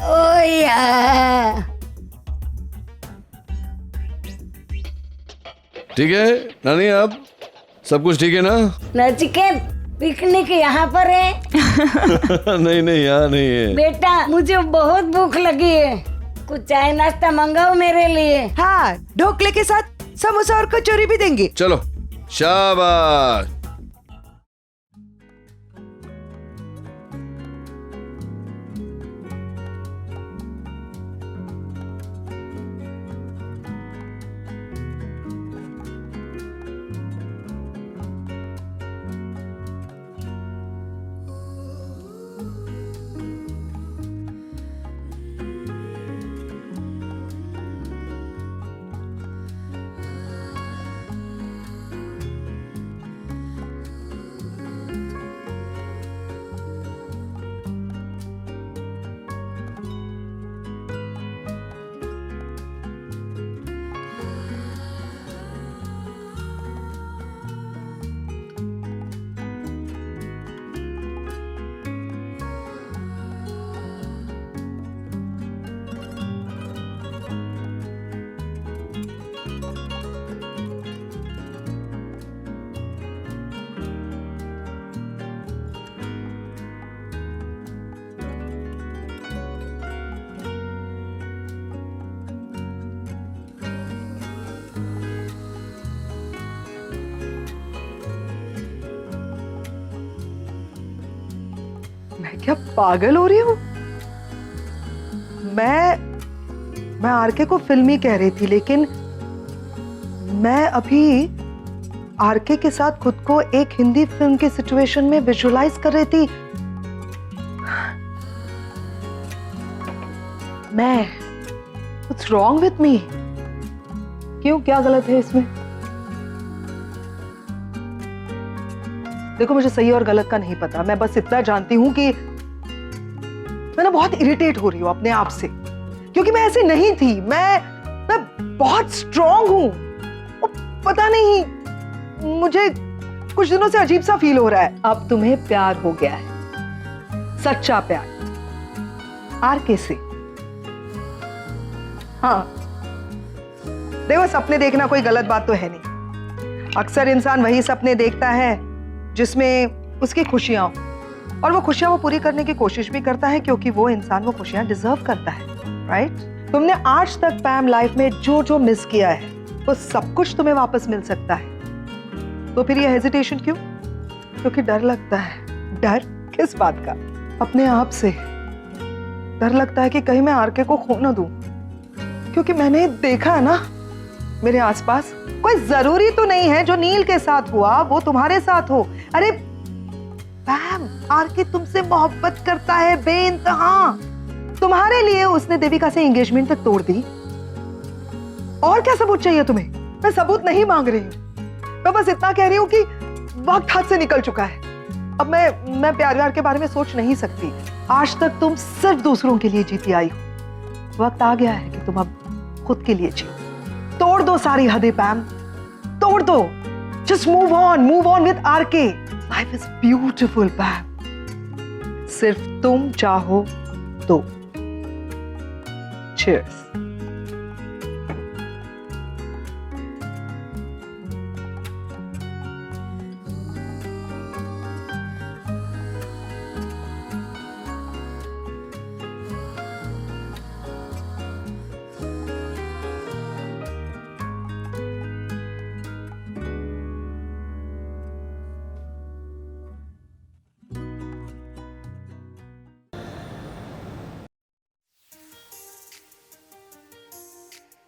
F: ठीक है नानी, अब सब कुछ ठीक है ना?
A: नचिकेत, पिकनिक यहाँ पर है?
F: नहीं नहीं, यहाँ नहीं है
A: बेटा, मुझे बहुत भूख लगी है, कुछ चाय नाश्ता मंगाओ मेरे लिए.
B: हाँ, ढोकले के साथ समोसा और कचौरी भी देंगे.
F: चलो, शाबाश.
N: मैं क्या पागल हो रही हूँ? मैं आरके को फिल्मी कह रही थी, लेकिन मैं अभी आरके के साथ खुद को एक हिंदी फिल्म के सिचुएशन में विजुअलाइज कर रही थी. मैं, What's wrong with me? क्यों, क्या गलत है इसमें? देखो, मुझे सही और गलत का नहीं पता. मैं बस इतना जानती हूं कि मैं ना बहुत इरिटेट हो रही हूं अपने आप से, क्योंकि मैं ऐसी नहीं थी. मैं बहुत स्ट्रांग हूं. पता नहीं, मुझे कुछ दिनों से अजीब सा फील हो रहा है. अब तुम्हें प्यार हो गया है, सच्चा प्यार आरके से. हाँ, देखो, सपने देखना कोई गलत बात तो है नहीं. अक्सर इंसान वही सपने देखता है जिसमें उसकी खुशियां हो, और वो खुशियां वो पूरी करने की कोशिश भी करता है, क्योंकि वो इंसान वो खुशियां डिजर्व करता है. राइट? तुमने आज तक पैम लाइफ में जो जो मिस किया है वो सब कुछ तुम्हें वापस मिल सकता है. तो फिर ये हेजिटेशन क्यों? क्योंकि डर लगता है. डर किस बात का? अपने आप से. डर लगता है कि कहीं मैं आरके को खो ना दूं, क्योंकि मैंने देखा है ना मेरे आसपास, कोई जरूरी तो नहीं है जो नील के साथ हुआ वो तुम्हारे साथ हो. अरे पैम, आरके तुमसे मोहब्बत करता है बेइंतहा। तुम्हारे लिए उसने देविका से एंगेजमेंट तक तोड़ दी। और क्या सबूत चाहिए तुम्हें? मैं सबूत नहीं मांग रही हूँ, मैं बस इतना कह रही हूँ कि वक्त हाथ से निकल चुका है। अब मैं प्यार व्यार के बारे में सोच नहीं सकती। आज तक तुम सिर्फ दूसरों के लिए जीती आई हो। वक्त आ गया है कि तुम अब खुद के लिए जियो। तोड़ दो सारी हदें पैम, तोड़ दो। Just move on with RK. Life is beautiful Pam, सिर्फ तुम चाहो तो। चीयर्स।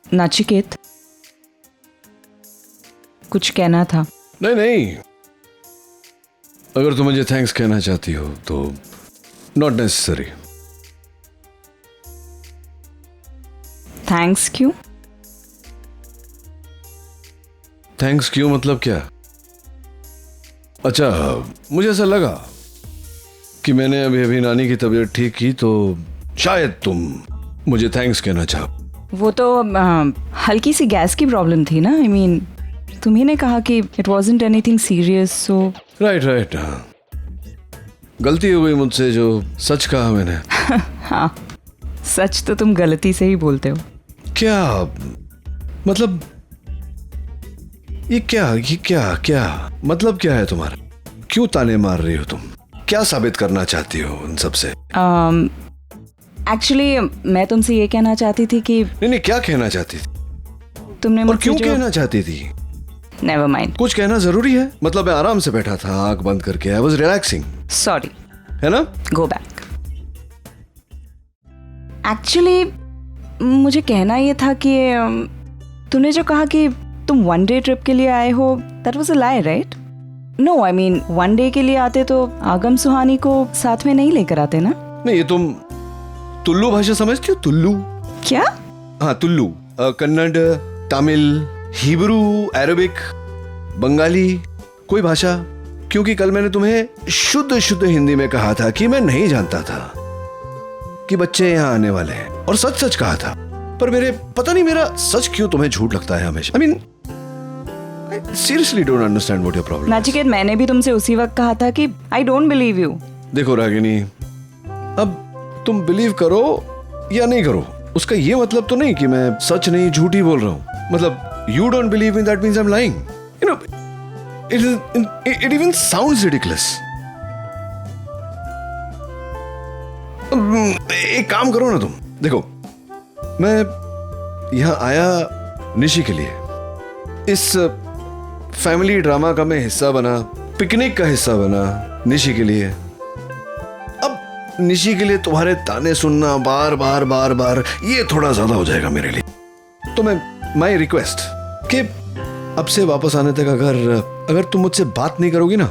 C: नाचिकेत, कुछ कहना था?
F: नहीं, अगर तुम मुझे थैंक्स कहना चाहती हो तो नॉट नेसेसरी।
C: थैंक्स क्यों?
F: थैंक्स क्यों मतलब क्या? अच्छा, मुझे ऐसा लगा कि मैंने अभी अभी नानी की तबीयत ठीक की तो शायद तुम मुझे थैंक्स कहना चाहो।
C: वो तो हल्की सी गैस की प्रॉब्लम थी ना। आई मीन तुम्ही ने कहा कि it wasn't anything serious, so
F: right. हाँ, गलती हो गई मुझसे जो सच कहा मैंने।
C: हाँ, सच तो तुम गलती से ही बोलते हो।
F: क्या मतलब? ये क्या मतलब क्या है तुम्हारा? क्यों ताने मार रही हो तुम? क्या साबित करना चाहती हो उन सब से?
C: एक्चुअली मैं तुमसे ये कहना चाहती थी कि
F: नहीं, क्या कहना चाहती थी
C: तुमने?
F: और क्यों कहना चाहती थी?
C: Never mind.
F: कुछ कहना जरूरी है? मतलब मैं आराम से बैठा था, आंख बंद करके, आई वाज रिलैक्सिंग।
C: सॉरी,
F: है ना?
C: Go back. एक्चुअली मुझे कहना ये था कि तूने जो कहा कि तुम वन डे ट्रिप के लिए आए हो, that was a lie, right? No, I mean one day के लिए आते तो आगम सुहानी को साथ में नहीं लेकर आते ना?
F: नहीं, ये तुम तुल्लू भाषा समझती हो? तुल्लू
C: क्या?
F: हाँ, तुल्लू। कन्नड़, तमिल, हिब्रू, अरबिक, बंगाली, कोई भाषा। क्योंकि कल मैंने तुम्हें शुद्ध हिंदी में कहा था कि मैं नहीं जानता था कि बच्चे यहाँ आने वाले हैं, और सच कहा था। पर पता नहीं मेरा सच क्यों तुम्हें झूठ लगता है हमेशा। I mean seriously don't understand what your problem.
C: Nachiket, मैंने भी तुमसे उसी वक्त कहा था कि आई डोंट बिलीव यू।
F: देखो रागिनी, अब तुम बिलीव करो या नहीं करो, उसका ये मतलब तो नहीं कि मैं सच नहीं झूठ ही बोल रहा हूँ। मतलब you don't believe in that means I am lying, you know. It even sounds ridiculous. एक काम करो ना तुम, देखो मैं यहाँ आया निशी के लिए, इस फैमिली ड्रामा का मैं हिस्सा बना, पिकनिक का हिस्सा बना निशी के लिए। निशी के लिए तुम्हारे ताने सुनना बार बार ये थोड़ा ज्यादा हो जाएगा मेरे लिए। तो माय रिक्वेस्ट कि अब से वापस आने तक अगर तुम मुझसे बात नहीं करोगी ना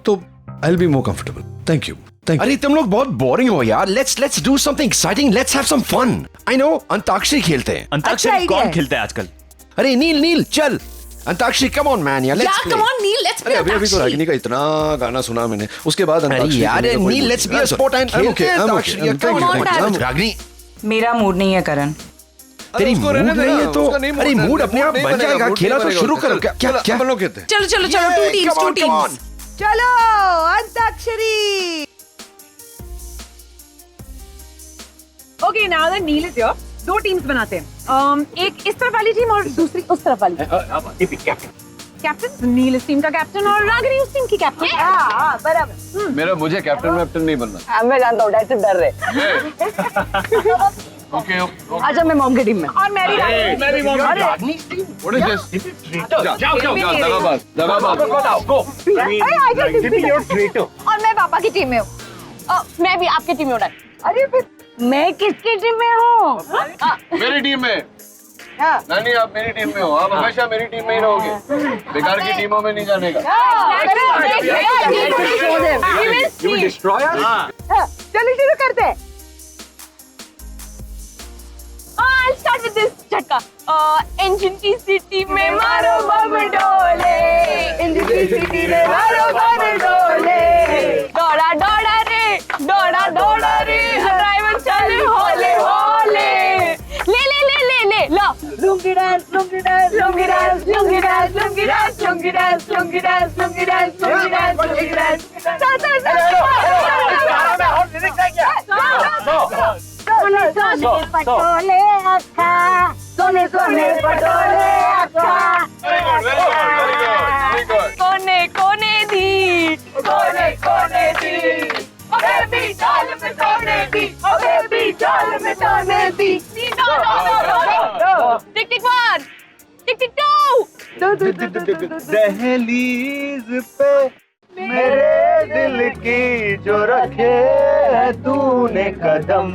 F: तो I will be more comfortable. Thank you.
K: अरे तुम लोग बहुत बोरिंग हो यार। Let's do something exciting, let's have some fun. I know, antakshari खेलते हैं।
R: अंताक्षरी कौन खेलता है आजकल?
K: अरे नील चल, अंताक्षरी, कम ऑन मैन यार, let's play.
I: Come on Neel, let's play.
F: अभी तो रागिनी का इतना गाना सुना मैंने, उसके बाद अंताक्षरी।
K: यार Neel, let's be a sport and खेलते हैं अंताक्षरी। रागिनी,
C: मेरा मूड नहीं है करण।
K: तेरी मूड नहीं है तो अरे मूड अपने आप बन जाएगा। खेला तो शुरू करो। क्या
F: अपन लोग कहते हैं?
I: चलो टू टीम्स।
N: चलो antakshari.
S: Okay, now the Neel is your. दो टीम्स बनाते हैं, एक इस तरफ वाली टीम और दूसरी उस तरफ वाली। कैप्टन नील इस टीम का कैप्टन और रागिनी उस टीम की कैप्टन। हाँ, बराबर।
F: मुझे कैप्टन नहीं बनना।
H: मैं जानता हूँ, डैड से डर रहे।
F: ओके।
S: अच्छा, मैं मॉम की टीम में। और मैं भी रागिनी टीम। और मैं पापा की टीम में हूँ। मैं भी आपकी टीम में हूँ। अरे फिर मैं किसकी टीम में हूँ?
F: मेरी टीम में। नानी आप मेरी टीम में हो, आप हमेशा मेरी टीम में ही रहोगे, बेकार की टीमों में नहीं जाने का।
S: चलिए शुरू करते हैं। I'll start with this झटका। इंजन की सीटी में मारो बम डोले, इंजन की सीटी में मारो बम डोले, दौड़ा दौड़ा रे, दौड़ा दौड़ा रे, ड्राइवर चले होले होले, ले ले ले ले ले लो, lungi dance, lungi dance, lungi dance, lungi dance, lungi dance, lungi dance, lungi dance, lungi dance, lungi dance, lungi dance, सोने सोने पटोले अक्का, सोने सोने पटोले अक्का, कोने कोने दी, कोने कोने दी, ओ बेबी जाल में सोने दी, ओ बेबी जाल में सोने दी, नो नो नो नो, टिक टिक 1, टिक टिक 2,
F: दहलीज पे मेरे दिल की जो रखे है तूने कदम,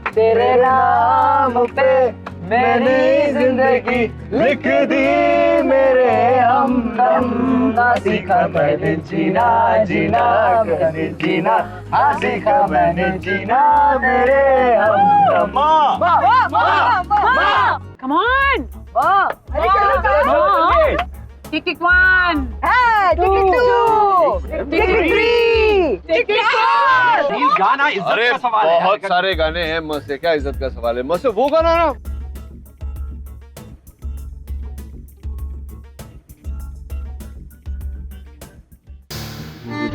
F: तेरे नाम पे मैंने जिंदगी लिख दी, मेरे हमदम, ना सीखा मैंने जीना जीना मैंने जीना, ना सीखा मैंने जीना, मेरे हमदम।
S: Come on! Tick tick 1, tick tick 2, tick tick 3, tick tick 4.
F: गाना इज्जत का सवाल है। बहुत सारे गाने हैं, मस्त है। क्या इज्जत का सवाल है? मस्त वो गाना ना।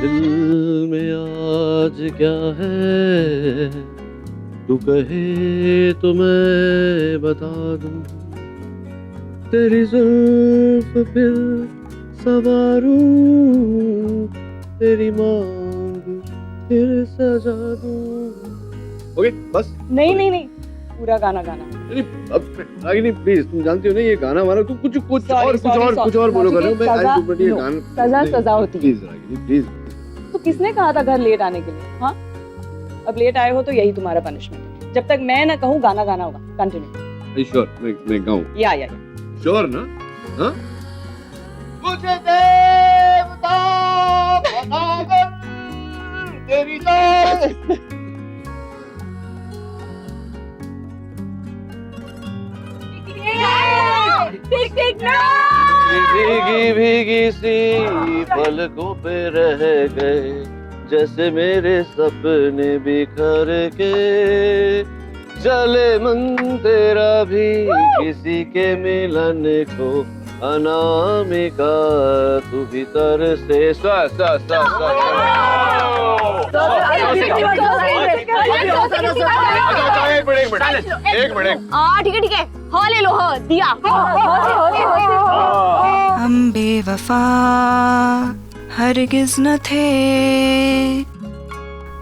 F: दिल में आज क्या है, तू कहे तो मैं बता दूं, तेरी जुल्फ फिर सवारूं, तेरी मांग फिर सजा दूं। ओके बस।
S: नहीं नहीं नहीं, पूरा गाना गाना।
F: रागिनी प्लीज, तुम जानती हो ना ये गाना हमारा, तुम कुछ कुछ और बोलो कर रहे हो। मैं ये गाना
S: सजा होती है।
F: Please Ragini please.
S: तो किसने कहा था घर लेट आने के लिए? हाँ, अब लेट आए हो तो यही तुम्हारा पनिशमेंट है। जब तक मैं ना कहूँ गाना गाना होगा। कंटिन्यू।
F: श्योर मैं गाऊं?
S: या
F: श्योर ना? हाँ? मुझे देवता बनाकर तेरी भीगी भीगी सी पलकों पे रह गए, जैसे मेरे सपने बिखर के, चले मन तेरा भी किसी के मिलन को, अनामिका तू भीतर से एक मिनट।
S: ठीक है, हाँ ले लो, हाँ दिया।
C: हम बेवफा हरगिज न थे,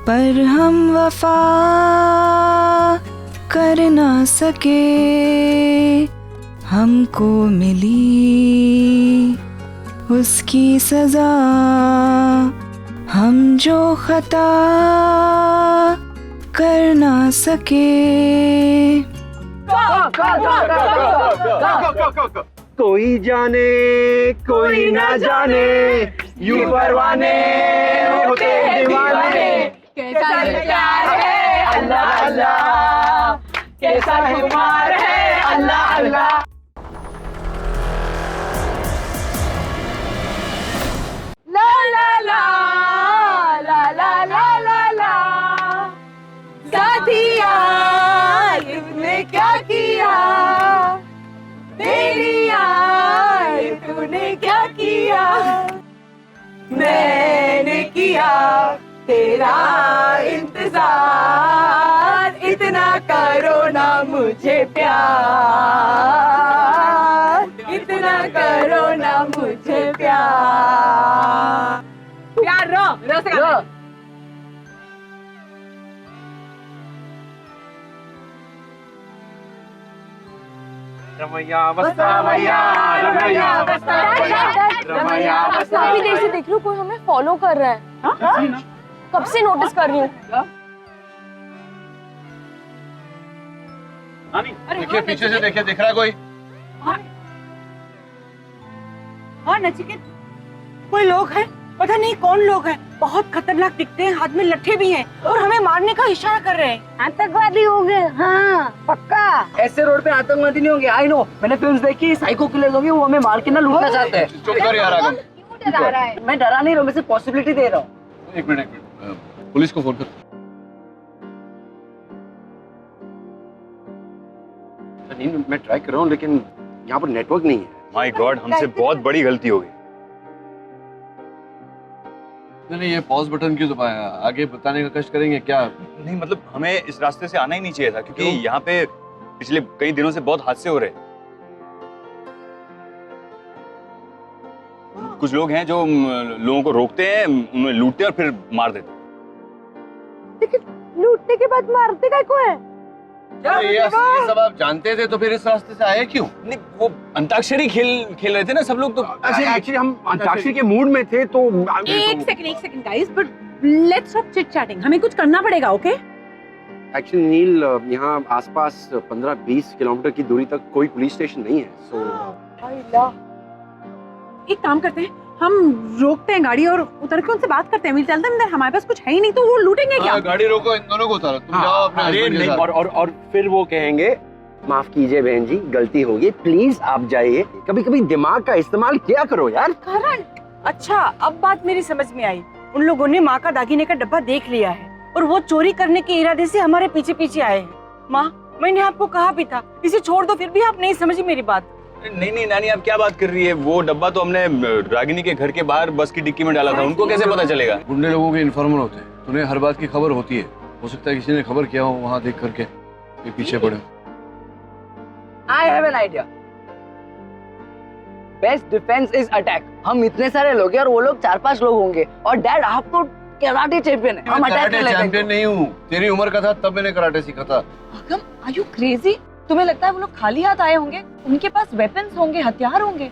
C: पर हम वफा कर ना सके, हमको मिली उसकी सजा, हम जो खता कर ना सके।
F: कोई जाने कोई ना जाने, यूं परवाने होते दीवाने,
S: कैसा प्यार है अल्लाह अल्लाह, कैसा खुमार है अल्लाह अल्लाह। ला ला ला ला ला ला ला ला, साथिया तुमने क्या किया, तेरी यार तूने क्या किया, मैंने किया तेरा इंतजार, इतना करो ना मुझे प्यार, इतना करो ना मुझे प्यार। प्यार रो से रो।
F: रमैया बस्ता मैया, रमैया बस्ता मैया, रमैया बस्ता।
O: काफी देर से देख रही हूँ कोई हमें फॉलो कर रहा है। कब से नोटिस कर रही हूँ।
F: देखिए पीछे से देखिए, दिख रहा है कोई?
T: हाँ नचिकेत, कोई लोग हैं, पता नहीं कौन लोग हैं, बहुत खतरनाक दिखते हैं, हाथ में लट्ठे भी हैं और हमें मारने का इशारा कर रहे हैं।
A: आतंकवादी होंगे, हाँ पक्का।
H: ऐसे रोड पे आतंकवादी नहीं होंगे, आई नो, मैंने फिल्म्स देखी, साइको किलर्स होंगे, वो हमें मार के ना लूटना चाहते हैं।
F: चुप कर यार आगम।
H: डरा रहा है? मैं डरा नहीं रहा हूँ, मैं सिर्फ पॉसिबिलिटी दे रहा हूँ।
F: एक मिनट पुलिस को फोन कर।
K: नहीं, मैं ट्राई कर रहा हूँ लेकिन यहाँ पर नेटवर्क नहीं है।
R: माय गॉड, हमसे बहुत बड़ी गलती हो गई।
F: नहीं ये पॉज बटन क्यों दबाया? आगे बताने का कष्ट करेंगे क्या?
R: नहीं मतलब हमें इस रास्ते से आना ही नहीं चाहिए था, क्योंकि यहाँ पे पिछले कई दिनों से बहुत हादसे हो रहे हैं। कुछ लोग हैं जो लोगों को रोकते हैं, उन्हें लूटते हैं और फिर मार देते हैं।
T: लेकिन लूटने के बाद मारते का को है?
F: ये सब आप जानते थे तो फिर इस रास्ते से आए क्यों?
R: नहीं वो अंताक्षरी खेल रहे थे ना सब लोग, तो
K: एक्चुअली हम अंताक्षरी के मूड में थे तो
T: एक second guys, but let's stop chit chatting, हमें कुछ करना पड़ेगा, ओके?
K: एक्चुअली नील, यहाँ आसपास 15-20 किलोमीटर की दूरी तक कोई पुलिस स्टेशन नहीं है, सो
T: एक काम करते हैं, हम रोकते हैं गाड़ी और उतर के उनसे बात करते हैं। मिल चलते हैं, हमारे पास कुछ है ही नहीं तो वो लूटेंगे क्या?
F: गाड़ी रोको, इन दोनों को उतारो, तुम जाओ अपने हस्बैंड के साथ।
K: और फिर वो कहेंगे माफ कीजिए बहन जी, गलती हो गई, प्लीज आप जाइए। कभी कभी दिमाग का इस्तेमाल किया करो यार।
T: करण, अच्छा अब बात मेरी समझ में आई। उन लोगों ने माँ का दागिने का डब्बा देख लिया है और वो चोरी करने के इरादे से हमारे पीछे पीछे आए हैं। माँ, मैंने आपको कहा भी था इसे छोड़ दो, फिर भी आप नहीं समझी मेरी बात।
R: नहीं नानी, आप क्या बात कर रही है? वो डब्बा तो हमने रागिनी के घर के बाहर बस की डिक्की में डाला था, उनको कैसे पता चलेगा?
F: गुंडे लोगों के इन्फॉर्मर होते हैं, उन्हें हर बात की खबर होती है। हो सकता है किसी ने खबर किया हो वहां देख करके ये पीछे पड़े।
H: I have an idea. Best defense is attack. हम इतने सारे लोग हैं और वो लोग 4-5 लोग होंगे और डैड आप तो कराटे चैंपियन है, हम अटैक कर लेते हैं।
F: चैंपियन नहीं हूँ, तेरी उम्र का था तब मैंने कराटे सीखा था।
T: आगम, are you crazy? तुम्हें लगता है वो लोग खाली हाथ आए होंगे? उनके पास वेपन्स होंगे, हथियार होंगे।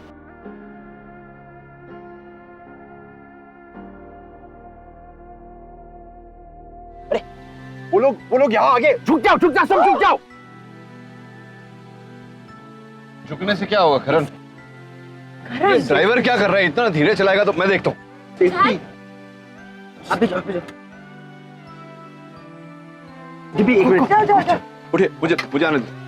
K: अरे वो लोग यहाँ आगे, झुक जाओ सब झुक जाओ।
F: झुकने से क्या होगा करण? ये ड्राइवर क्या कर रहा है? इतना धीरे चलाएगा तो मैं देखता हूँ।
H: अभी जाओ
K: जी एक मिनट,
F: उठे, मुझे आने दो।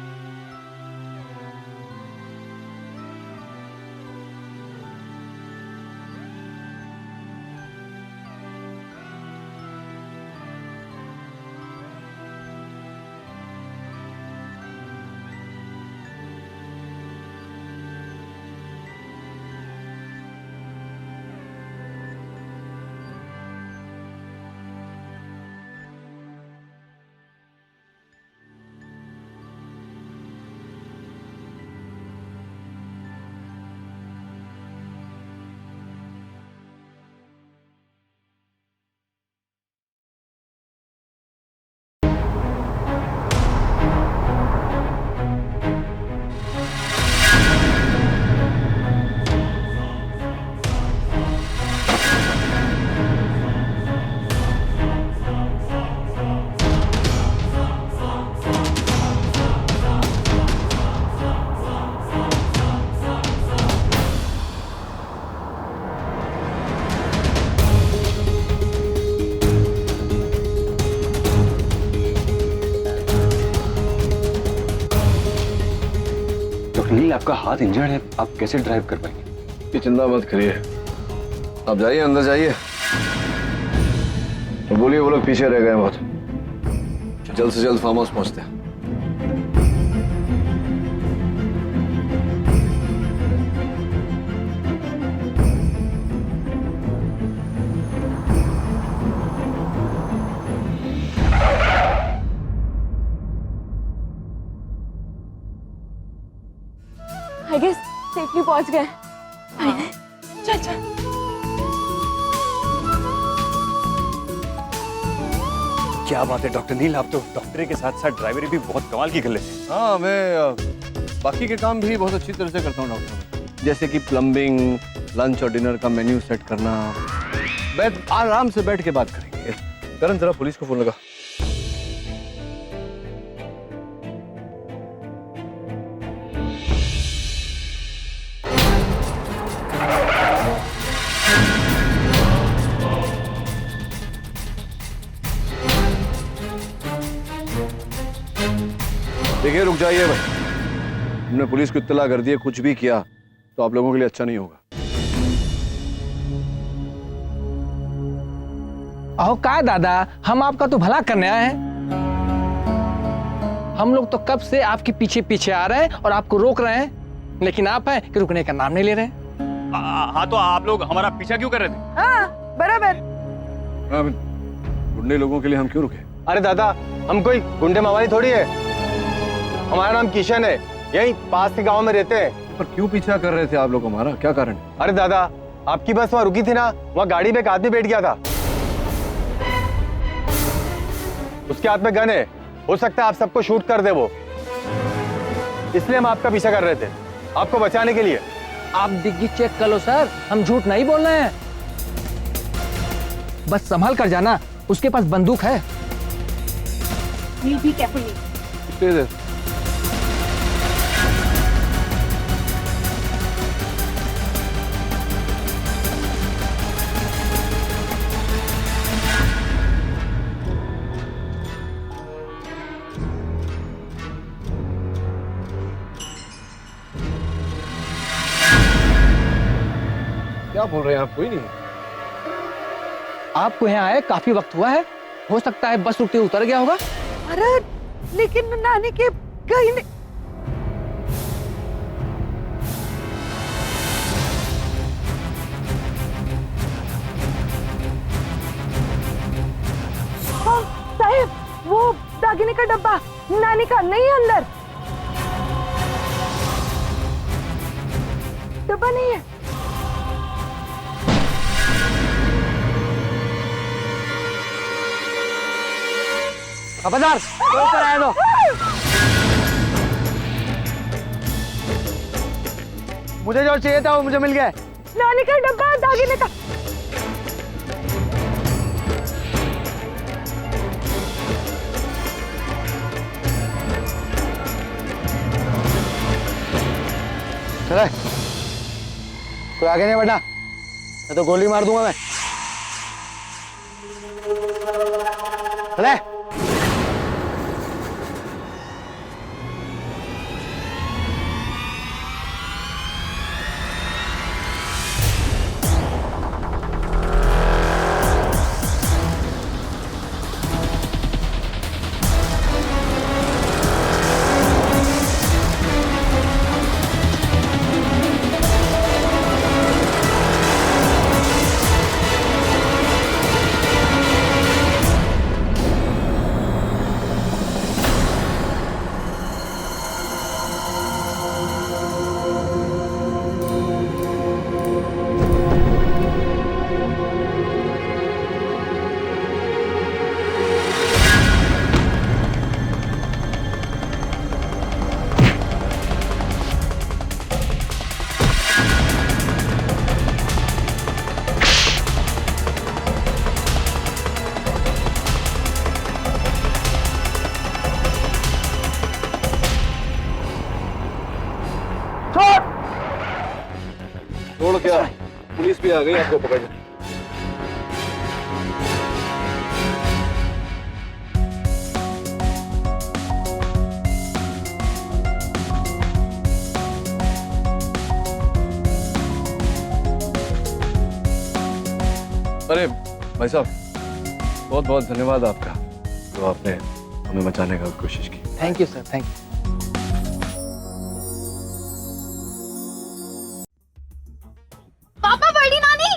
F: नील, आपका हाथ इंजर्ड है, आप कैसे ड्राइव कर पाएंगे? ये चिंता मत करिए, आप जाइए अंदर जाइए। तो बोलिए, वो लोग पीछे रह गए बहुत, जल्द से जल्द फार्म हाउस पहुंचते हैं।
S: I guess safely पहुंच गए। चल चल।
R: क्या बात है डॉक्टर नील, आप तो डॉक्टरी के साथ साथ ड्राइवरी भी बहुत कमाल की कर लेते हैं।
F: हाँ, मैं बाकी के काम भी बहुत अच्छी तरह से करता हूँ डॉक्टर, जैसे कि प्लम्बिंग, लंच और डिनर का मेन्यू सेट करना। आराम से बैठ के बात करेंगे। करण, जरा पुलिस को फोन लगा। देखिए रुक जाइए भाई, हमने पुलिस को इत्तला कर दी, कुछ भी किया तो आप लोगों के लिए अच्छा नहीं होगा।
U: अहो का दादा, हम आपका तो भला करने आए हैं। हम लोग तो कब से आपके पीछे पीछे आ रहे हैं और आपको रोक रहे हैं, लेकिन आप हैं कि रुकने का नाम नहीं ले रहे हैं।
R: हाँ तो आप लोग हमारा पीछा क्यों कर रहे थे?
N: हाँ बराबर।
F: गुंडे लोगों के लिए हम क्यों रुके?
V: अरे दादा, हम कोई गुंडे मवाली थोड़ी है। हमारा नाम किशन है, यही पास के गांव में रहते हैं।
F: पर क्यों पीछा कर रहे थे आप लोग हमारा, क्या कारण?
V: अरे दादा, आपकी बस वहाँ रुकी थी ना, वहाँ गाड़ी में एक आदमी बैठ गया था, उसके हाथ में गन है, हो सकता है आप सबको शूट कर दे वो, इसलिए हम आपका पीछा कर रहे थे, आपको बचाने के लिए।
U: आप डिग्गी चेक कर लो सर, हम झूठ नहीं बोल रहे हैं। बस संभल कर जाना, उसके पास बंदूक है।
S: We'll be careful.
F: Stay there. क्या बोल रहे हैं आप? कोई नहीं।
U: आपको यहाँ आए काफी वक्त हुआ है, हो सकता है बस रुकते उतर गया होगा।
N: अरे लेकिन नानी के कहीं नहीं। हाँ, साहिब, वो दागिने का डब्बा नानी का नहीं है, अंदर डब्बा नहीं है।
U: खबरदार, तो ऊपर आया दो।
V: मुझे जो चाहिए था वो मुझे मिल गया।
N: नानी का डब्बा दागिने का।
V: चले, कोई आगे नहीं बढ़ना, मैं तो गोली मार दूंगा मैं। चले।
F: छोड़ क्या, पुलिस भी आ गई आपको पकड़ने। अरे भाई साहब, बहुत बहुत धन्यवाद आपका, जो आपने हमें बचाने का कोशिश की।
U: Thank you sir, thank you.
E: पापा, बड़ी नानी।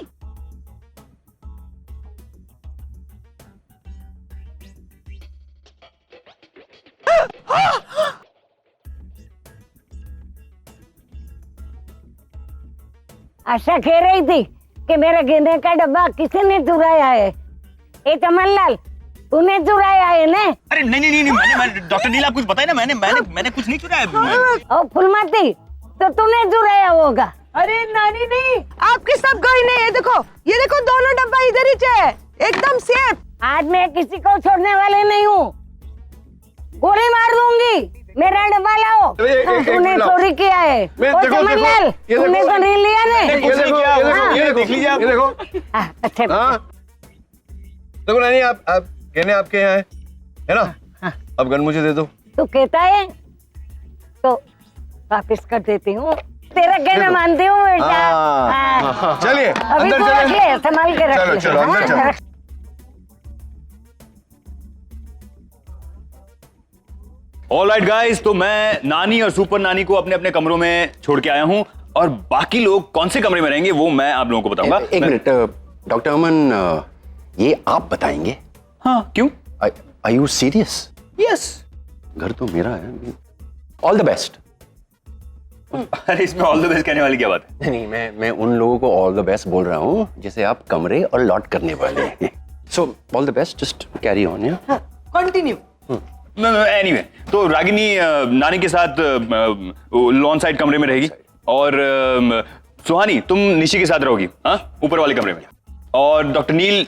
A: आशा कह रही थी कि मेरे गेंदे का डब्बा किसी ने चुराया है। ए चमनलाल, तूने चुराया है ना?
R: अरे नहीं, मैंने डॉक्टर नील, आप कुछ बताए ना, मैंने कुछ नहीं चुराया।
A: ओ फुलमती, तो तूने चुराया होगा।
N: अरे नानी नहीं, आपके सब गई नहीं है। देखो, ये देखो, दोनों डब्बा इधर ही है, एकदम सेफ।
A: आज मैं किसी को छोड़ने वाले नहीं हूँ, गोली मार दूंगी। मेरा डब्बा लाओ। तूने चोरी किया है। ओ चमनलाल, तूने तो नहीं लिया ने?
F: ये देख लीजिए आप। ये देखो।
A: अच्छा
F: देखो नानी, आप गहने आपके यहाँ है ना? अब गन मुझे दे दो।
A: तू कहता है तो वापस कर देती हूँ। तेरा कहना मानती हूँ बेटा। हाँ।
F: चलिए
A: अभी
F: अंदर
A: तू रख
F: चलिए।
A: ले, संभाल के रख
F: चलो
A: ले।
F: चलो अंदर
A: हाँ?
F: चलो।
R: ऑलराइट गाइस, तो मैं नानी और सुपर नानी को अपने अपने कमरों में छोड़ के आया हूं और बाकी लोग कौन से कमरे में रहेंगे वो मैं आप लोगों को बताऊंगा।
K: एक मिनट डॉक्टर अमन, ये आप बताएंगे?
R: हाँ, क्यों?
K: Are you serious?
R: यस।
K: घर तो मेरा है। All the best.
R: अरे इसमें ऑल द बेस्ट कहने वाली क्या बात है?
K: नहीं, मैं उन लोगों को ऑल द बेस्ट बोल रहा हूँ जैसे आप कमरे और लॉट करने वाले हैं। So all the best, just carry on. या
B: कंटिन्यू।
R: एनीवे, तो रागिनी नानी के साथ लॉन साइड कमरे में रहेगी और सुहानी तुम निशी के साथ रहोगी, हाँ, ऊपर वाले कमरे में। और डॉक्टर नील,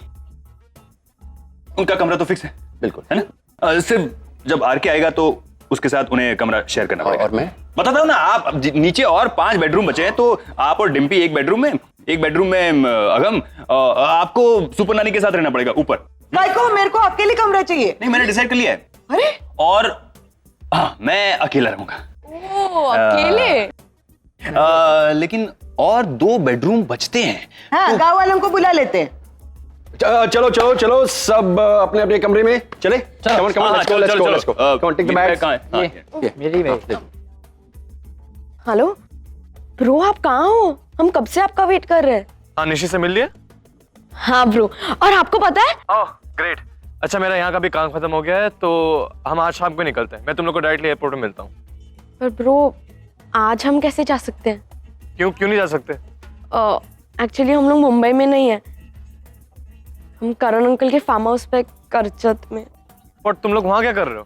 R: उनका कमरा तो फिक्स है,
K: बिल्कुल,
R: है ना? सिर्फ जब आर के आएगा तो उसके साथ उन्हें कमरा शेयर करना पड़ेगा।
K: और मैं
R: बताता हूँ ना, आप नीचे और 5 बेडरूम बचे हैं, तो आप और डिम्पी एक बेडरूम में अगम, आपको सुपर नानी के साथ रहना पड़ेगा ऊपर।
B: भाई को मेरे को अकेले कमरा चाहिए।
R: नहीं, मैंने डिसाइड कर लिया है।
B: अरे
R: और हाँ, मैं अकेला रहूंगा।
S: ओह, अकेले?
R: लेकिन और 2 बेडरूम बचते हैं।
B: हाँ, गाँव वालों को बुला लेते हैं।
K: चलो चलो चलो, सब अपने अपने कमरे में चले। Come on come on, let's go let's go let's go. Come on, take the bag.
R: कहाँ है?
U: मेरी बैग।
I: हेलो ब्रो, आप कहाँ हो? हम कब से आपका वेट कर रहे हैं।
G: हाँ, निशी से मिल लिया?
I: हाँ ब्रो, और आपको पता है?
G: Oh great. अच्छा, मेरा यहाँ का भी काम खत्म हो गया है, तो हम आज शाम को निकलते हैं। मैं तुम लोग को डायरेक्टली एयरपोर्ट में मिलता हूँ।
I: पर ब्रो, आज हम कैसे जा सकते हैं?
G: क्यों नहीं जा सकते?
I: एक्चुअली हम लोग मुंबई में नहीं है, हम करण अंकल के फार्म हाउस पे करचत में।
G: और तुम लोग वहाँ क्या कर रहे हो?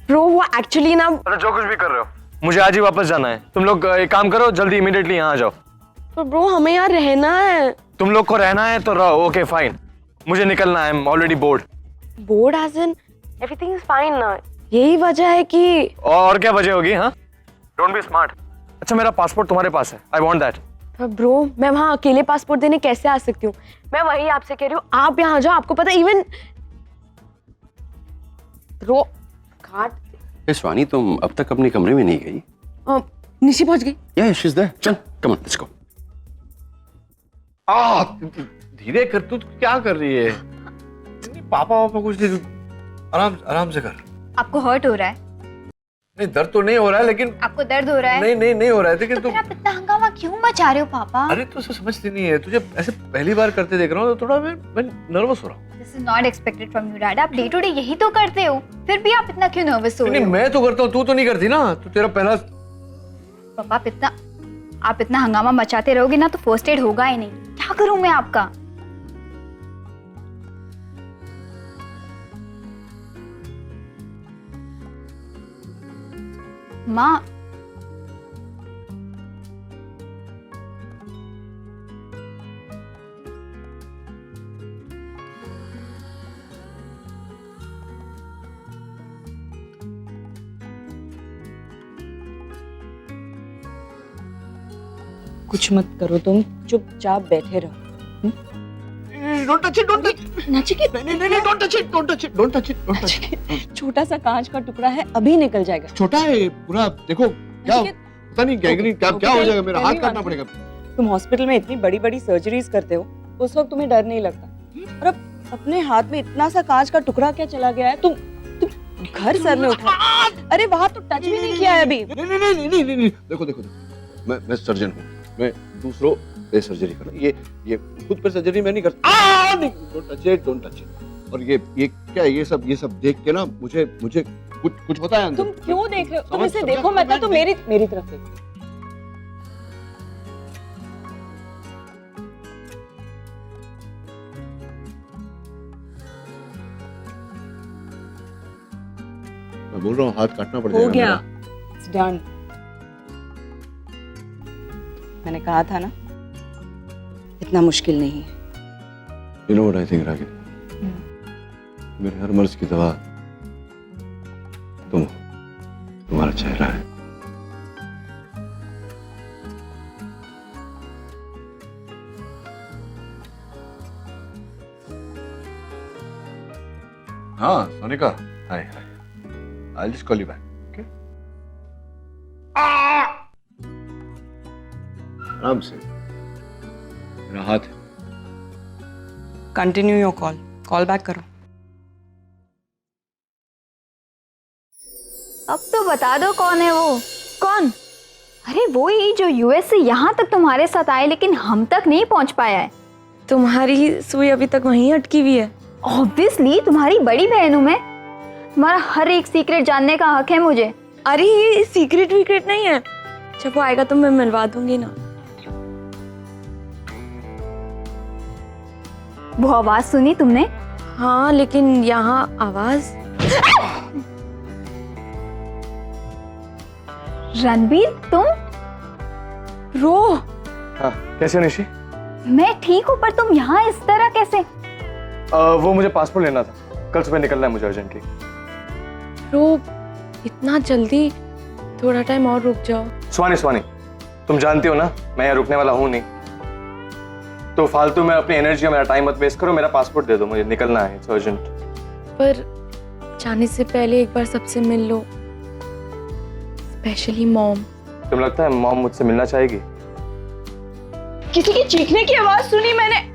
I: ब्रो वो एक्चुअली ना,
G: अरे जो कुछ भी कर रहे हो, मुझे आज ही वापस जाना है। तुम लोग एक काम करो, जल्दी इमीडिएटली यहाँ आ जाओ।
I: पर ब्रो हमें यहाँ रहना है।
G: तुम लोग को रहना है तो रहो, ओके फाइन। मुझे निकलना है, I am already bored.
I: Bored as in everything is fine ना। यही वजह है कि
G: और क्या वजह होगी? हाँ, डोंट बी स्मार्ट। अच्छा, मेरा पासपोर्ट तुम्हारे पास है, आई वांट दैट।
I: ब्रो मैं वहाँ अकेले पासपोर्ट देने कैसे आ सकती हूँ? मैं वही आपसे कह रही हूँ, आप यहाँ जाओ। आपको पता इवन ब्रो घाट।
K: स्वानी, तुम अब तक अपने कमरे में नहीं गई?
I: निशी पहुंच गई।
K: या शी इज देयर। चल कम ऑन, लेट्स गो।
F: धीरे कर, तू क्या कर रही है? पापा कुछ नहीं, आराम से कर।
E: आपको हर्ट हो रहा है?
F: नहीं, दर्द तो नहीं हो रहा है, लेकिन
E: आपको दर्द हो रहा है?
F: नहीं हो रहा है, लेकिन
E: तो फिर आप इतना हंगामा क्यों मचा रहे हो पापा?
F: अरे तो समझती नहीं है, तुझे ऐसे पहली बार करते देख रहा हूँ तो थोड़ा मैं नर्वस हो रहा हूँ।
E: This is not expected from you dad. आप डे टू डे यही तो करते हो, फिर भी आप इतना क्यों नर्वस हो रहे
F: नहीं,
E: हो?
F: मैं तो करता हूँ, तू तो नहीं करती ना। तो तेरा पहला
E: पापा आप इतना हंगामा मचाते रहोगे ना तो फर्स्ट एड होगा ही नहीं। क्या करूं मैं आपका? माँ,
C: कुछ मत करो, तुम चुपचाप बैठे रहो।
F: Don't touch it, don't touch it.
C: Nachiket,
F: नहीं, don't touch it, don't touch it, don't touch it, don't touch it.
C: छोटा सा कांच का टुकड़ा है, अभी निकल जाएगा।
F: छोटा है पूरा, देखो क्या पता नहीं गैंग्रीन क्या हो जाएगा, मेरा हाथ काटना पड़ेगा।
C: तुम हॉस्पिटल में इतनी बड़ी बड़ी सर्जरीज करते हो, उस वक्त तुम्हें डर नहीं लगता? और अब अपने हाथ में इतना सा कांच का टुकड़ा क्या चला गया है? तुम घर सर में उठा। अरे वहां तो टच भी नहीं किया है अभी।
F: नहीं, देखो मैं सर्जन हूँ, मैं दूसरों पे सर्जरी कर, ये खुद पे सर्जरी मैं नहीं करता। Don't touch it. और ये क्या है, ये सब देख के ना मुझे कुछ होता है अंदर।
C: तुम क्यों देख रहे हो? तुम इसे देखो मत, तो मेरी तरफ देखो।
F: मैं बोल रहा हूँ हाथ काटना पड़ जाएगा।
C: हो गया, इट्स डन। मैंने कहा था ना, इतना मुश्किल नहीं है।
F: You know what I think, Ragini? मेरे हर मर्ज की दवा तुम्हारा चेहरा है। हाँ सोनिका, हाय I'll just call you back, okay? आराम से। मेरा हाथ है।
B: Continue your call, call back करो।
E: अब तो बता दो कौन है वो। कौन? अरे वो ही जो यूएस से यहाँ तक तुम्हारे साथ आए लेकिन हम तक नहीं पहुँच पाया है।
I: तुम्हारी सुई अभी तक वहीं अटकी हुई है।
E: ऑब्वियसली तुम्हारी बड़ी बहन हूँ मैं, तुम्हारा हर एक सीक्रेट जानने का हक है मुझे।
I: अरे ये सीक्रेट वीक्रेट नहीं है, जब वो आएगा तो मैं मिलवा दूंगी ना।
E: वो आवाज सुनी तुमने?
I: हाँ लेकिन यहाँ आवाज।
E: रणबीर तुम?
G: रो। हाँ, कैसे हो निशी?
E: मैं ठीक हूँ पर तुम यहाँ इस तरह कैसे?
G: वो मुझे पासपोर्ट लेना था, कल सुबह निकलना है मुझे अर्जेंटली।
I: रो, इतना जल्दी? थोड़ा टाइम और रुक जाओ।
G: स्वानी, तुम जानती हो ना मैं यहाँ रुकने वाला हूँ नहीं, तो फालतू में अपनी एनर्जी और मेरा टाइम मत वेस्ट करो। मेरा पासपोर्ट दे दो, मुझे निकलना है, इट्स अर्जेंट।
I: पर जाने से पहले एक बार सबसे मिल लो, स्पेशली मॉम।
G: तुम्हें लगता है मॉम मुझसे मिलना चाहेगी?
T: किसी की चीखने की आवाज सुनी मैंने।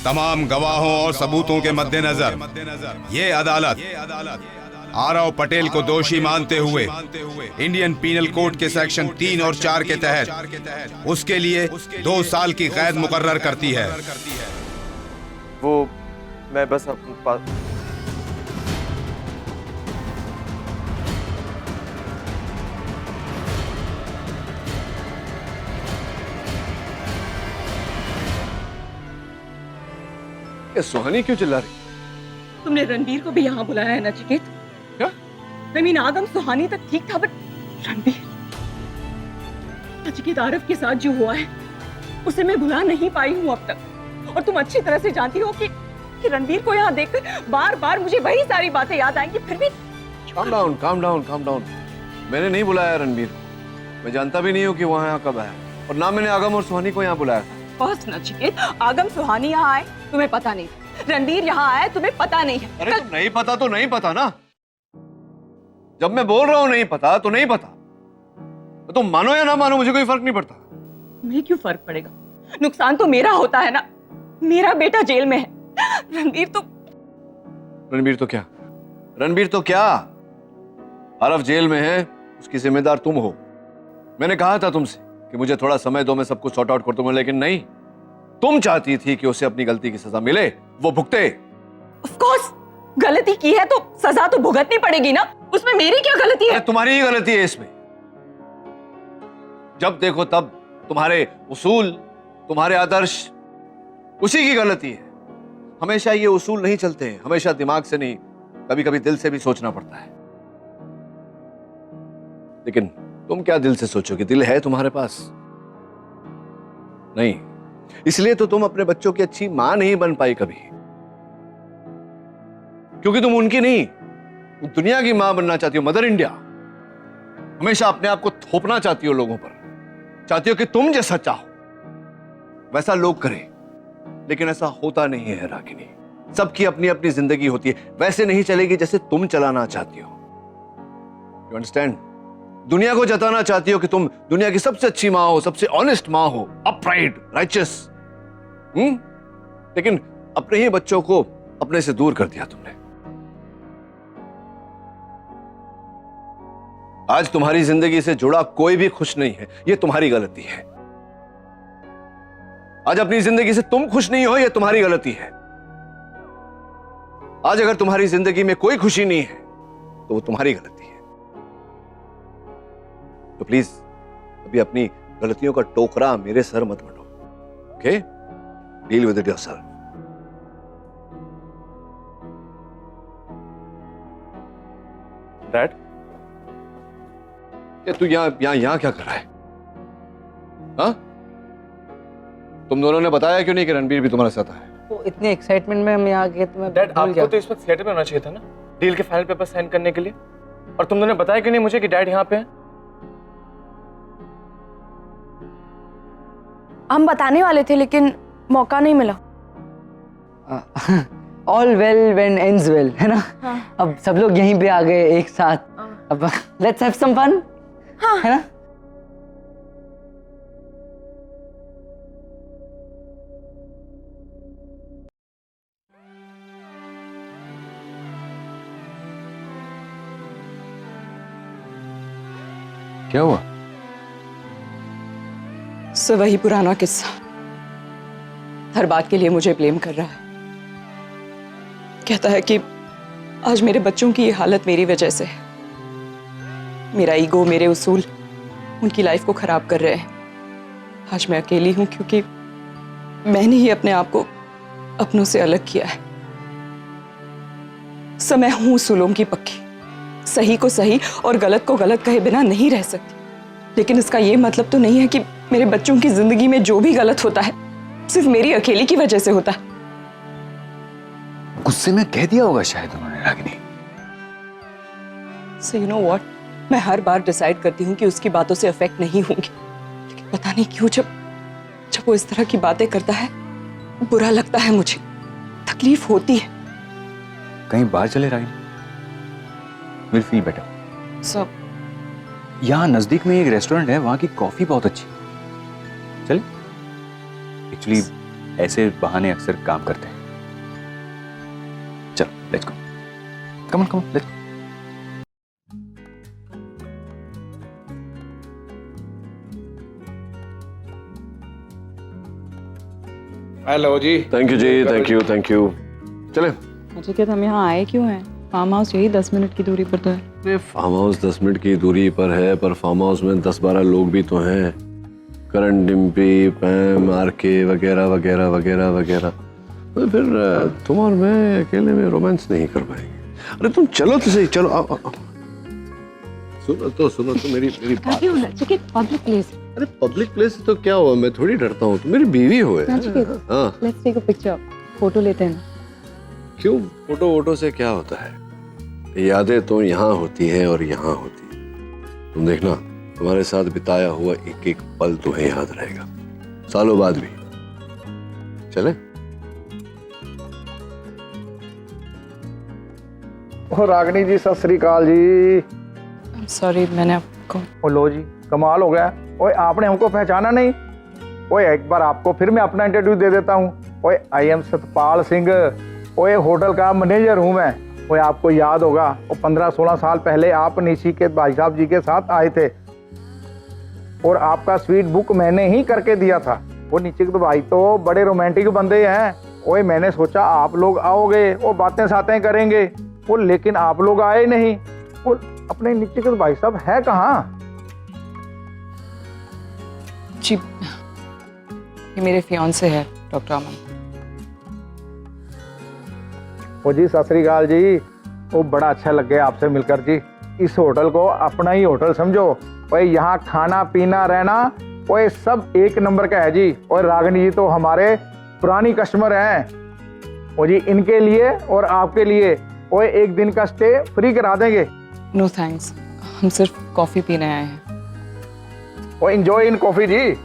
J: तमाम गवाहों और सबूतों के मद्देनजर ये अदालत आरव पटेल को दोषी मानते हुए इंडियन पीनल कोड के सेक्शन 3 और 4 के तहत उसके लिए 2 साल की कैद मुकर्रर करती है।
G: वो मैं बस अपने पास
F: सुहानी क्यों चिल्ला रही?
T: तुमने रणबीर को भी यहाँ बुलाया है नचिकेत?
F: क्या?
T: I mean, आदम सुहानी तक ठीक था, बट रणबीर, नचिकेत आरव के साथ जो हुआ है उसे मैं भुला नहीं पाई हूँ अब तक। और तुम अच्छी तरह से जानती हो कि रणबीर को यहाँ देखकर बार बार मुझे वही सारी बातें याद आएंगी। फिर भी
F: calm down। मैंने नहीं बुलाया रणबीर को, मैं जानता भी नहीं हूँ कि वहाँ यहाँ कब आया, और ना मैंने आगम और सुहानी को यहाँ बुलाया था।
T: बस नचिकेत, आगम सुहानी यहाँ आए तुम्हें पता नहीं, रणबीर यहाँ आया तुम्हें पता नहीं है।
F: अरे तो नहीं पता तो नहीं पता ना, जब मैं बोल रहा हूँ नहीं पता तो नहीं पता, तो तुम मानो या ना मानो मुझे कोई फर्क नहीं पड़ता।
T: तुम्हें क्यों फर्क पड़ेगा? नुकसान तो मेरा होता है ना, मेरा बेटा जेल में है। रणबीर तो क्या? आरव जेल में है, उसकी जिम्मेदार तुम हो। मैंने कहा था तुमसे कि मुझे थोड़ा समय दो, मैं सब कुछ सॉर्ट आउट कर दूंगा, लेकिन नहीं, तुम चाहती थी कि उसे अपनी गलती की सजा मिले, वो भुगते। ऑफ कोर्स, गलती की है तो सजा तो भुगतनी पड़ेगी ना, उसमें मेरी क्या गलती है?
F: तुम्हारी ही गलती है इसमें। जब देखो तब तुम्हारे उसूल, तुम्हारे आदर्श, उसी की गलती है। हमेशा ये उसूल नहीं चलते हैं, हमेशा दिमाग से नहीं, कभी कभी दिल से भी सोचना पड़ता है। लेकिन तुम क्या दिल से सोचोगे? दिल है तुम्हारे पास? नहीं, इसलिए तो तुम अपने बच्चों की अच्छी मां नहीं बन पाई कभी, क्योंकि तुम उनकी नहीं, दुनिया की मां बनना चाहती हो, मदर इंडिया। हमेशा अपने आप को थोपना चाहती हो लोगों पर, चाहती हो कि तुम जैसा चाहो वैसा लोग करें, लेकिन ऐसा होता नहीं है रागिनी। सबकी अपनी अपनी जिंदगी होती है, वैसे नहीं चलेगी जैसे तुम चलाना चाहती हो। You understand? दुनिया को जताना चाहती हो कि तुम दुनिया की सबसे अच्छी मां हो, सबसे ऑनेस्ट मां हो, अपराइट, राइचस, लेकिन अपने ही बच्चों को अपने से दूर कर दिया तुमने। आज तुम्हारी जिंदगी से जुड़ा कोई भी खुश नहीं है, यह तुम्हारी गलती है। आज अपनी जिंदगी से तुम खुश नहीं हो, यह तुम्हारी गलती है। आज अगर तुम्हारी जिंदगी में कोई खुशी नहीं है तो वो तुम्हारी गलती है। तो प्लीज अभी अपनी गलतियों का टोकरा मेरे सर मत मटो, okay? Deal with it yourself. Dad, ये तू यहां क्या कर रहा है? हाँ? तुम दोनों ने बताया क्यों नहीं कि रणबीर भी तुम्हारे साथ है?
H: वो इतने एक्साइटमेंट में हम यहाँ गए तो मैं
G: डैड, आपको तो इस वक्त थिएटर में होना चाहिए था ना, डील के फाइनल पेपर साइन करने के लिए, और तुम दोनों बताया क्यों नहीं मुझे कि डैड यहाँ पे है?
I: हम बताने वाले थे लेकिन मौका नहीं मिला।
H: All well when ends well, है ना?
I: हाँ।
H: अब सब लोग यहीं पे आ गए एक साथ, अब लेट्स हैव सम फन,
I: हाँ।
H: है ना?
D: क्या हुआ?
M: सो वही पुराना किस्सा, हर बात के लिए मुझे ब्लेम कर रहा है। कहता है कि आज मेरे बच्चों की ये हालत मेरी वजह से है। मेरा ईगो, मेरे उसूल उनकी लाइफ को खराब कर रहे हैं। आज मैं अकेली हूं क्योंकि मैंने ही अपने आप को अपनों से अलग किया है। सो मैं हूं उसूलों की पक्की, सही को सही और गलत को गलत कहे बिना नहीं रह सकती। लेकिन इसका ये मतलब तो नहीं है कि मेरे बच्चों की जिंदगी में जो भी गलत होता है सिर्फ मेरी अकेली की वजह से होता है।
D: गुस्से में कह दिया होगा शायद उन्होंने Ragini.
M: So you know what, मैं हर बार डिसाइड करती हूँ कि उसकी बातों से अफेक्ट नहीं होंगी, लेकिन पता नहीं क्यों जब वो इस तरह की बातें करता है बुरा लगता है, मुझे तकलीफ होती है।
D: कहीं बाहर चले रागिनी, विल फील बेटर।
M: सब
D: यहाँ नजदीक में एक रेस्टोरेंट है, वहां की कॉफी बहुत अच्छी। चले? एक्चुअली ऐसे बहाने अक्सर काम करते हैं। चलो let's go, come on let's go.
V: Hello ji. Thank you ji, thank you, thank you. चले।
C: अच्छा क्या हम यहाँ आए क्यों हैं? फार्म हाउस यही 10 मिनट की दूरी पर तो है।
F: अरे फार्म हाउस 10 मिनट की दूरी पर है, पर फार्म हाउस में 10-12 लोग भी तो हैं। करण, डिम्पी, पैम, आरके वगैरह वगैरह वगैरह वगैरह। तो फिर तुम और मैं अकेले में रोमांस नहीं कर पाएंगे। अरे तुम चलो तो सही, चलो आओ। सुनो तो मेरी बात।
C: Public place.
F: अरे पब्लिक प्लेस तो क्या हुआ, मैं थोड़ी डरता हूँ, तुम मेरी बीवी हो। हाँ,
C: let's take a picture, photo लेते हैं।
F: क्यों? फोटो से क्या होता है? यादें तो यहाँ होती हैं और यहाँ होती हैं। तुम देखना, तुम्हारे साथ बिताया हुआ एक एक पल तुम्हें याद रहेगा, सालों बाद भी। चले?
V: ओ रागिनी जी, सत श्री अकाल जी।
C: सॉरी, मैंने आपको।
V: ओ लो जी, कमाल हो गया। ओए आपने हमको पहचाना नहीं? ओए एक बार आपको फिर मैं अपना इंट्रोड्यूस दे देता हूँ। ओए आई एम सतपाल सिंह। ओए होटल का मैनेजर हूँ मैं। ओए आपको याद होगा, वो 15-16 साल पहले आप निशी के भाई साहब जी के साथ आए थे और आपका स्वीट बुक मैंने ही करके दिया था। वो नीचे के भाई तो बड़े रोमांटिक बंदे हैं। ओए मैंने सोचा आप लोग आओगे, वो बातें सातें करेंगे, वो लेकिन आप लोग आए नहीं। वो अपने नीचे के भाई साहब है कहाँ?
C: जी, ये मेरे फियांसे है डॉक्टर अमन।
V: ओ जी, सत श्री अकाल जी। वो बड़ा अच्छा लग गया आपसे मिलकर जी। इस होटल को अपना ही होटल समझो। ओए यहाँ खाना पीना रहना ओए सब एक नंबर का है जी। और रागिनी जी तो हमारे पुरानी कस्टमर हैं। ओ जी, इनके लिए और आपके लिए ओए एक दिन का स्टे फ्री करा देंगे।
C: नो थैंक्स, हम सिर्फ कॉफी पीने आए हैं।
V: ओ एंजॉय इन कॉफी जी।